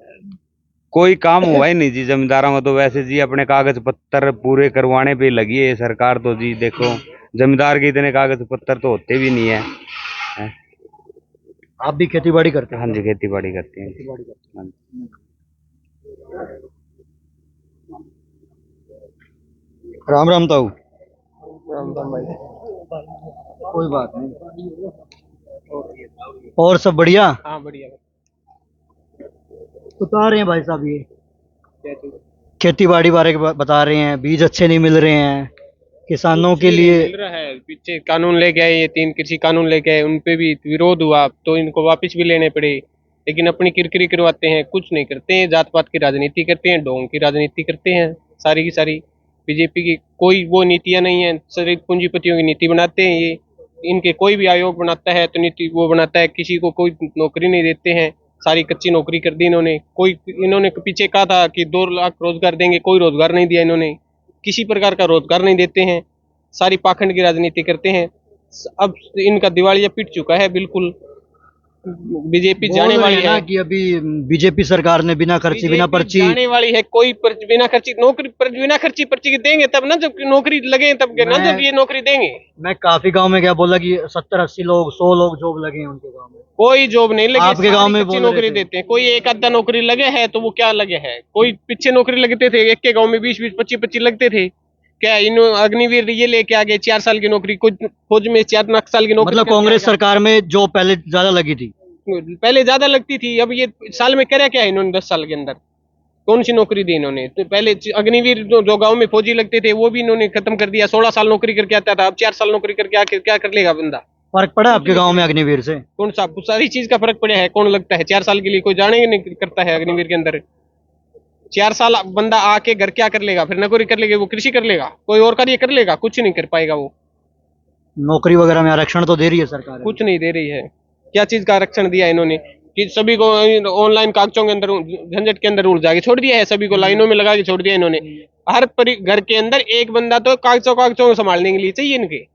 कोई काम हुआ ही नहीं जी जमींदारों को तो। वैसे जी अपने कागज पत्तर पूरे करवाने पे लगी है सरकार तो जी। देखो जमींदार के इतने कागज पत्तर तो होते भी नहीं है। आप भी खेती बाड़ी करते हैं? हाँ जी, खेती बाड़ी करते हैं। खेती बाड़ी करते हाँ जी। हैं। राम राम ताऊ। भाई कोई बात नहीं। और सब बढ़िया? हाँ बढ़िया। बता रहे हैं भाई साहब, ये खेती बाड़ी बारे के बता रहे हैं, बीज अच्छे नहीं मिल रहे हैं किसानों के लिए। मिल रहा है, पीछे कानून लेके आए, ये 3 कृषि कानून लेके आए, उन पे भी विरोध हुआ तो इनको वापस भी लेने पड़े, लेकिन अपनी किरकिरी करवाते हैं, कुछ नहीं करते हैं, जात पात की राजनीति करते हैं, ढोंग की राजनीति करते हैं सारी की सारी। बीजेपी की कोई वो नीतियां नहीं है, सिर्फ पूंजीपतियों की नीति बनाते हैं ये। इनके कोई भी आयोग बनाता है तो नीति वो बनाता है, किसी को कोई नौकरी नहीं देते हैं, सारी कच्ची नौकरी कर दी इन्होंने। कोई इन्होंने पीछे कहा था कि 2 लाख रोजगार देंगे, कोई रोजगार नहीं दिया इन्होंने, किसी प्रकार का रोजगार नहीं देते हैं, सारी पाखंड की राजनीति करते हैं। अब इनका दिवालिया पिट चुका है बिल्कुल। बीजेपी जाने वाली है कि अभी बीजेपी सरकार ने बिना खर्ची बिना पर्ची जाने वाली है, कोई बिना खर्ची नौकरी बिना खर्ची पर्ची के देंगे तब ना, जब नौकरी लगे तब ना, जब ये नौकरी देंगे। मैं काफी गांव में गया, बोला कि 70-80 लोग 100 लोग जॉब लगे हैं उनके गांव में। कोई जॉब नहीं लगी, आपके गांव में अच्छी नौकरी देते हैं, कोई एक आधा नौकरी लगे है तो वो क्या लगे है, कोई पीछे नौकरी लगते थे, एक के गाँव में 20-20 25-25 लगते थे। क्या इन अग्निवीर ये लेके आ गए 4 साल की नौकरी, कुछ फौज में 4 साल की नौकरी। मतलब कांग्रेस सरकार में जॉब पहले ज्यादा लगी थी, पहले ज्यादा लगती थी, अब ये साल में करे क्या है इन्होंने 10 साल के अंदर, कौन सी नौकरी दी इन्होंने? तो पहले अग्निवीर जो गांव में फौजी लगते थे वो भी इन्होंने खत्म कर दिया, 16 साल नौकरी करके आता था, अब 4 साल नौकरी करके आके क्या कर लेगा बंदा? फर्क पड़ा आपके गांव में अग्निवीर से? कौन सा सारी चीज का फर्क पड़ा है? कौन लगता है 4 साल के लिए? कोई जाने नहीं करता है अग्निवीर के अंदर। 4 साल बंदा आके घर क्या कर लेगा? फिर नौकरी कर लेगा, वो कृषि कर लेगा, कोई और कार्य कर लेगा? कुछ नहीं कर पाएगा वो। नौकरी वगैरह में आरक्षण तो दे रही है सरकार? कुछ नहीं दे रही है। क्या चीज का आरक्षण दिया इन्होंने कि सभी को ऑनलाइन कागजों के अंदर झंझट के अंदर उलझा के छोड़ दिया है, सभी को लाइनों में लगा के छोड़ दिया इन्होंने। हर घर के अंदर एक बंदा तो कागजों को संभालने के लिए चाहिए इनके,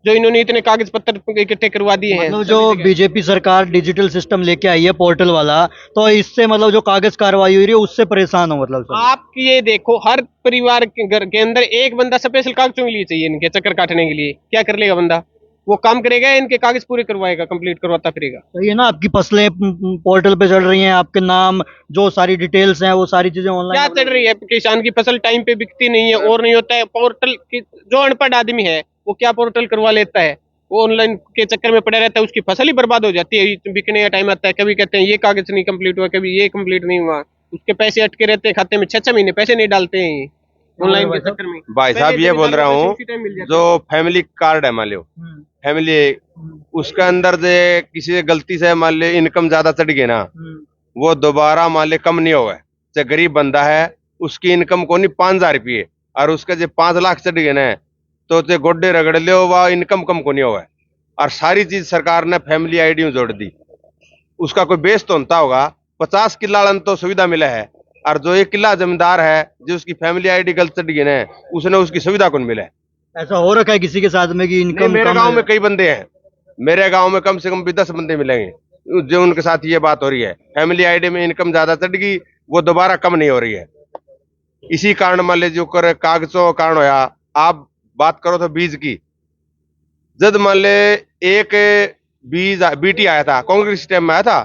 जो इन्होंने इतने कागज पत्र इकट्ठे करवा दिए हैं। मतलब जो बीजेपी सरकार डिजिटल सिस्टम लेके आई है पोर्टल वाला, तो इससे मतलब जो कागज कार्रवाई हो रही है उससे परेशान हो? मतलब आप ये देखो, हर परिवार के घर के अंदर एक बंदा स्पेशल कागजों के लिए चाहिए इनके, चक्कर काटने के लिए। क्या कर लेगा बंदा? वो काम करेगा, इनके कागज पूरे करवाएगा, कंप्लीट करवाता फिरेगा। तो ये ना आपकी फसलें पोर्टल पे चढ़ रही हैं, आपके नाम जो सारी डिटेल्स हैं वो सारी चीजें ऑनलाइन क्या चढ़ रही है? किसान की फसल टाइम पे बिकती नहीं है और नहीं होता है। पोर्टल जो अनपढ़ आदमी है वो क्या पोर्टल करवा लेता है, वो ऑनलाइन के चक्कर में पड़ा रहता है, उसकी फसल ही बर्बाद हो जाती है। बिकने का टाइम आता है, कभी कहते हैं ये कागज नहीं कंप्लीट हुआ, कभी ये कंप्लीट नहीं हुआ, उसके पैसे अटके रहते हैं खाते में, 6-6 महीने पैसे नहीं डालते हैं ऑनलाइन के चक्कर में। भाई साहब ये बोल रहा हूँ, जो फैमिली कार्ड है मान लो, फैमिली उसके अंदर से किसी से गलती से मान ले इनकम ज्यादा चढ़ गई ना, वो दोबारा मान ले कम नहीं होगा। चाहे गरीब बंदा है उसकी इनकम को नहीं 5,000 रुपये, और उसके जो 5 लाख चढ़ गए ना तो ते गोड्डे रगड़ लो, वह इनकम कम को नहीं होगा। और सारी चीज सरकार ने फैमिली आईडी में जोड़ दी। उसका कोई बेस तो होता होगा, 50 किला तो सुविधा मिला है, और जो 1 किला जमींदार है जो उसकी फैमिली आईडी गलत चढ़ गई ना, उसने उसकी सुविधा कौन मिला है? ऐसा हो रखा है किसी के साथ में कि इनकम? मेरे गांव में कई बंदे हैं, मेरे गांव में कम से कम भी 10 बंदे मिलेंगे जो उनके साथ ये बात हो रही है, फैमिली आईडी में इनकम ज्यादा चढ़ गई, वो दोबारा कम नहीं हो रही है। इसी कारण मान लीजिए कर कागजों कारण होया। आप बात करो तो बीज की, जब मान ले एक बीज बीटी आया था, कांग्रेस टाइम में आया था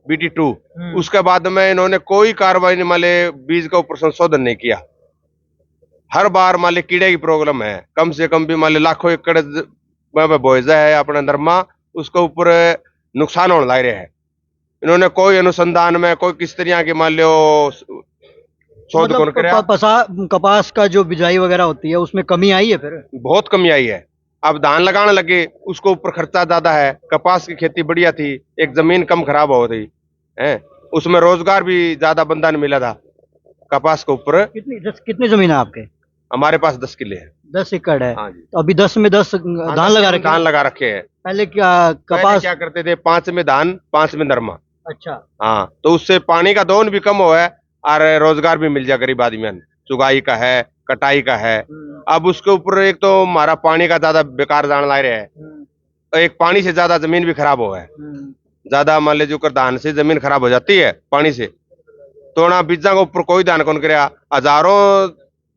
BT 2, उसके बाद में इन्होंने कोई कार्रवाई नहीं, मान ले बीज का ऊपर संशोधन नहीं किया। हर बार मान ले कीड़े की प्रॉब्लम है, कम से कम भी मान ले लाखों एकड़ बोझा है अपना नरमा, उसके ऊपर नुकसान होने लग रहा है। इन्होंने कोई अनुसंधान में कोई किस तरह के मान लो शोध कौन कराया। कपास का जो बिजाई वगैरह होती है उसमें कमी आई है? फिर बहुत कमी आई है। अब धान लगाने लगे, उसको ऊपर खर्चा ज्यादा है। कपास की खेती बढ़िया थी, एक जमीन कम खराब हो रही है, उसमें रोजगार भी ज्यादा बंदा नहीं मिला था। कपास के ऊपर कितनी जमीन है आपके? हमारे पास 10 किले है। 10 एकड़ है? हाँ जी। तो अभी 10 में 10 धान लगा रखे हैं। पहले क्या कपास क्या करते थे? 5 में धान 5 में नरमा। अच्छा। हाँ, तो उससे पानी का दोहन भी कम हुआ है और रोजगार भी मिल जाए गरीब आदमी। चुगाई का है, कटाई का है। अब उसके ऊपर एक तो हमारा पानी का ज्यादा बेकार जान ला रहे है, एक पानी से ज्यादा जमीन भी खराब हो है। ज्यादा मान लीजिए कर धान से जमीन खराब हो जाती है पानी से, तो ना बीजा के ऊपर कोई ध्यान कौन करे। हजारों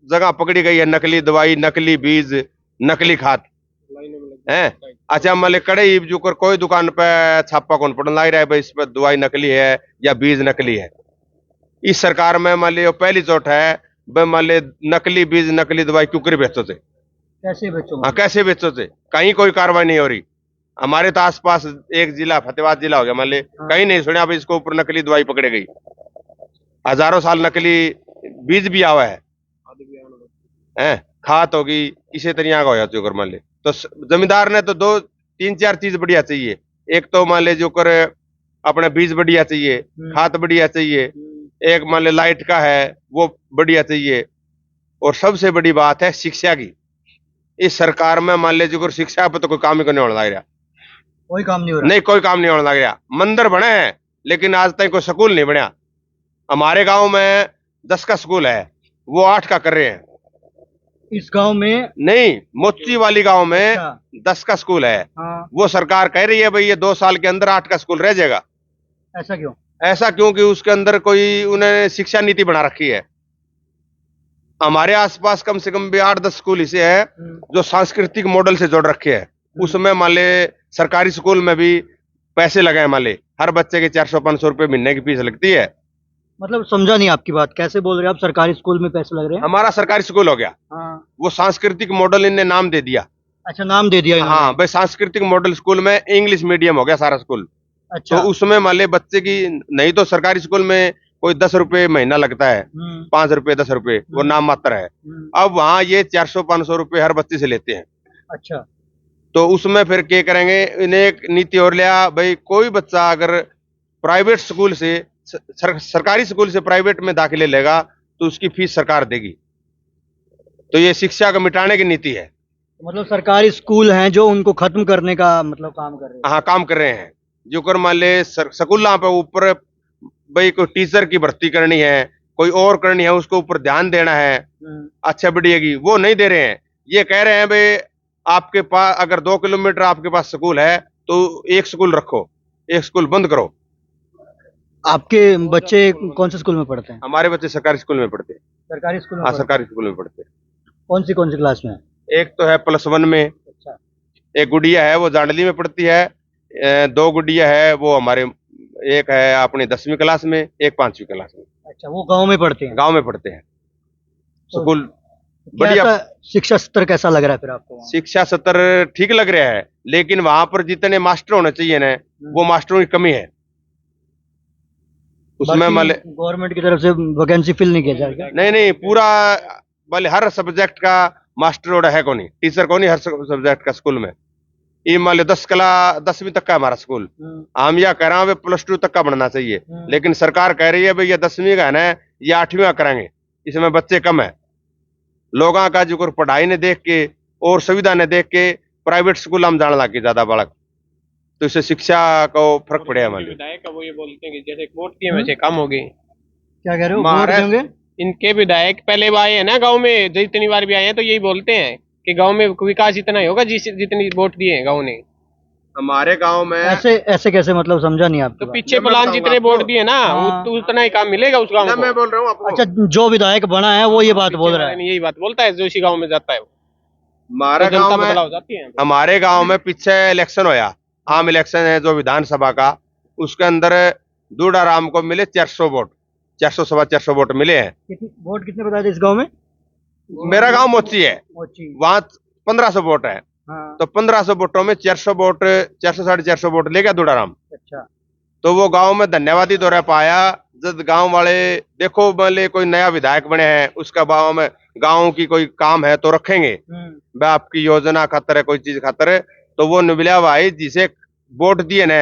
जगह पकड़ी गई है नकली दवाई, नकली बीज, नकली खाद है। अच्छा मान ली कड़े जो कर कोई दुकान पे छापा कौन पड़ने लग रहा है भाई इस पर दवाई नकली है या बीज नकली है। इस सरकार में मान ली पहली चोट है, मान ली नकली बीज नकली दवाई क्यों कर बेचो थे? कैसे बेचो? हाँ कैसे बेचो थे? कहीं कोई कार्रवाई नहीं हो रही। हमारे तो आसपास एक जिला फतेहाबाद जिला हो गया मान ले, कहीं नहीं सुना अब इसको ऊपर नकली दवाई पकड़े गई। हजारों साल नकली बीज भी आवा है, खाद होगी इसी तरह का हो जाती है मान ले। तो जमींदार ने तो 2-3-4 चीज बढ़िया चाहिए। एक तो मान ले जो कर अपने बीज बढ़िया चाहिए, खाद बढ़िया चाहिए, एक मान ले लाइट का है वो बढ़िया चाहिए, और सबसे बड़ी बात है शिक्षा की। इस सरकार में मान ले जो कर शिक्षा पर तो कोई काम ही नहीं होने लग रहा, कोई काम नहीं हो रहा। नहीं कोई काम नहीं होने लग रहा। मंदिर बने हैं लेकिन आज तक कोई स्कूल नहीं बनया। हमारे गांव में 10 का स्कूल है, वो 8 का कर रहे हैं। इस गांव में नहीं, मोची वाली गांव में 10 का स्कूल है। हाँ। वो सरकार कह रही है भाई ये 2 साल के अंदर 8 का स्कूल रह जाएगा। ऐसा क्यों? ऐसा क्योंकि उसके अंदर कोई उन्होंने शिक्षा नीति बना रखी है। हमारे आसपास कम से कम भी 8-10 स्कूल ऐसे है जो सांस्कृतिक मॉडल से जोड़ रखे हैं। उसमें मान ले सरकारी स्कूल में भी पैसे लगे हैं, मान ले हर बच्चे के 400-500 रुपए महीने की फीस लगती है। मतलब समझा नहीं आपकी बात, कैसे बोल रहे हैं आप? सरकारी स्कूल में पैसे लग रहे हैं? हमारा सरकारी स्कूल हो गया, हाँ। वो सांस्कृतिक मॉडल इनने नाम दे दिया। अच्छा, नाम दे दिया। हाँ भाई, सांस्कृतिक मॉडल स्कूल में इंग्लिश मीडियम हो गया सारा स्कूल। अच्छा। तो उसमें मान ले बच्चे की नहीं तो सरकारी स्कूल में कोई 10 रुपए महीना लगता है, 5 रुपए 10 रुपए वो नाम मात्र है। अब वहाँ ये 400-500 रुपए हर बच्चे से लेते हैं। अच्छा। तो उसमें फिर क्या करेंगे, इन्हें एक नीति और लिया भाई, कोई बच्चा अगर प्राइवेट स्कूल से सरकारी स्कूल से प्राइवेट में दाखिले लेगा तो उसकी फीस सरकार देगी। तो ये शिक्षा को मिटाने की नीति है। मतलब सरकारी स्कूल हैं जो उनको खत्म करने का मतलब काम कर रहे हैं। हाँ, काम कर रहे हैं। जो कर मान ले स्कूल पे ऊपर भाई कोई टीचर की भर्ती करनी है, कोई और करनी है, उसको ऊपर ध्यान देना है, अच्छा बढ़िएगी, वो नहीं दे रहे हैं। ये कह रहे हैं भाई आपके पास अगर 2 किलोमीटर आपके पास स्कूल है तो एक स्कूल रखो, एक स्कूल बंद करो। आपके बच्चे कौन से स्कूल में पढ़ते हैं? हमारे बच्चे सरकारी स्कूल में पढ़ते हैं। सरकारी स्कूल में? हाँ, सरकारी स्कूल में पढ़ते हैं। कौन सी क्लास में? एक तो है +1 में। अच्छा। एक गुड़िया है वो जांडली में पढ़ती है, 2 गुड़िया है वो हमारे, एक है अपनी 10वीं क्लास में, एक 5वीं क्लास में। अच्छा, वो गांव में पढ़ते हैं? गांव में पढ़ते हैं। स्कूल बढ़िया। शिक्षा स्तर कैसा लग रहा है फिर आपको? शिक्षा स्तर ठीक लग रहा है, लेकिन वहां पर जितने मास्टर होने चाहिए ना, वो मास्टरों की कमी है। उसमें गवर्नमेंट की तरफ से वैकेंसी फिल नहीं किया जाएगा? नहीं, पूरा भले हर सब्जेक्ट का मास्टर ओडा है कौन, टीचर कौन हर सब्जेक्ट का स्कूल में। ये मान लो 10वीं तक का हमारा स्कूल, हम यह कह रहे हैं +2 तक का बनना चाहिए, लेकिन सरकार कह रही है भाई ये 10वीं का है ना, ये 8वीं का कराएंगे, इसमें बच्चे कम है। लोगों का जो पढ़ाई ने देख के और सुविधा ने देख के प्राइवेट स्कूल हम जाने लगे ज्यादा बालक, तो इससे शिक्षा को फर्क पड़े हमारे। विधायक वो ये बोलते हैं कि जैसे वोट दिए वैसे काम हो गए। क्या कह रहे हो? वोट देंगे? इनके विधायक पहले वो आए हैं ना गांव में, जितनी बार भी आए हैं तो यही बोलते हैं कि गांव में विकास इतना ही होगा जितनी वोट दिए हैं गांव ने। हमारे गांव में ऐसे कैसे, मतलब समझा नहीं आप? तो पीछे प्लान जितने वोट दिए ना, तो उतना ही काम मिलेगा उस गांव को। मैं बोल रहा हूँ आपको। अच्छा, जो विधायक बना है वो ये बात बोल रहा है? यही बात बोलता है, जो इसी गाँव में जाता है हमारे गाँव में पीछे इलेक्शन होया, आम इलेक्शन है जो विधानसभा का, उसके अंदर दूडाराम को मिले 400 वोट, 400-450 वोट मिले हैं। वोट कितने बताए थे इस गांव में? मेरा गांव मोची है, वहाँ 1500 वोट है। हाँ। तो 1500 वोटों में 400 वोट, 400-450 वोट ले गया दूडाराम। अच्छा। तो वो गांव में धन्यवादी दौरा पाया। जब गांव वाले देखो बोले कोई नया विधायक बने हैं, उसका गांव की कोई काम है तो रखेंगे, वह आपकी योजना खातर है, कोई चीज खातर है, तो वो निबलिया भाई जिसे वोट दिए ना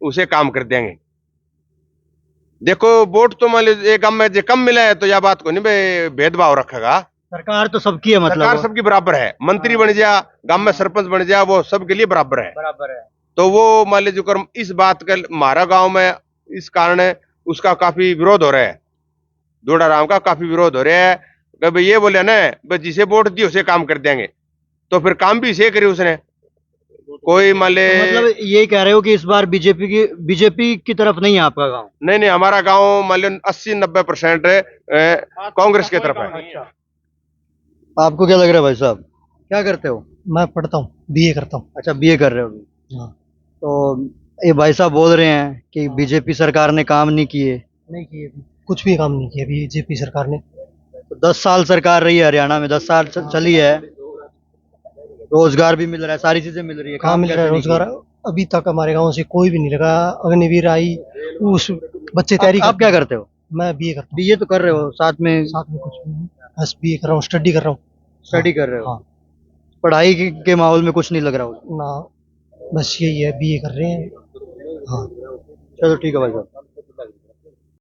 उसे काम कर देंगे। देखो वोट तो मान लीजिए गांव में जो कम मिला है तो यह बात को नहीं भेदभाव रखेगा। सरकार तो सबकी है, मतलब सरकार सबकी बराबर है। मंत्री बन जा, गांव में सरपंच बन जा, वो सबके लिए बराबर है। तो वो मान लीजिए जो इस बात का हमारा गांव में इस कारण उसका काफी विरोध हो रहा है, दूडाराम का काफी विरोध हो रहा है। भाई ये बोले ना जिसे वोट दिए उसे काम कर देंगे, तो फिर काम भी इसे करे उसने। कोई मान ले मतलब ये कह रहे हो कि इस बार बीजेपी की तरफ नहीं है आपका गांव? नहीं, हमारा गांव मान लो 80-90% कांग्रेस की तरफ है। आपको क्या लग रहा है भाई साहब, क्या करते हो? मैं पढ़ता हूँ, बीए करता हूँ। अच्छा, बीए कर रहे हो? हाँ। तो ये भाई साहब बोल रहे हैं कि बीजेपी सरकार ने काम नहीं किए। नहीं किए, कुछ भी काम नहीं किया बीजेपी सरकार ने। तो 10 साल सरकार रही है हरियाणा में, 10 साल चली है, रोजगार भी मिल रहा है, सारी चीजें मिल रही है, कहाँ काम मिल रहा है कैसे नहीं रोजगार? अभी तक हमारे गांव से कोई भी नहीं लगा। अग्निवीर आई, उस बच्चे किया? तैयारी आप क्या करते हो? मैं बीए करता बीए तो कर रहे हो, साथ में हूँ, साथ में कुछ नहीं, बस बीए कर रहा हूँ, स्टडी कर रहा हूँ। स्टडी कर रहे हो। हाँ। पढ़ाई के माहौल में कुछ नहीं लग रहा हो? ना, बस यही है, बीए कर रहे हैं। हाँ। चलो ठीक है भाई साहब।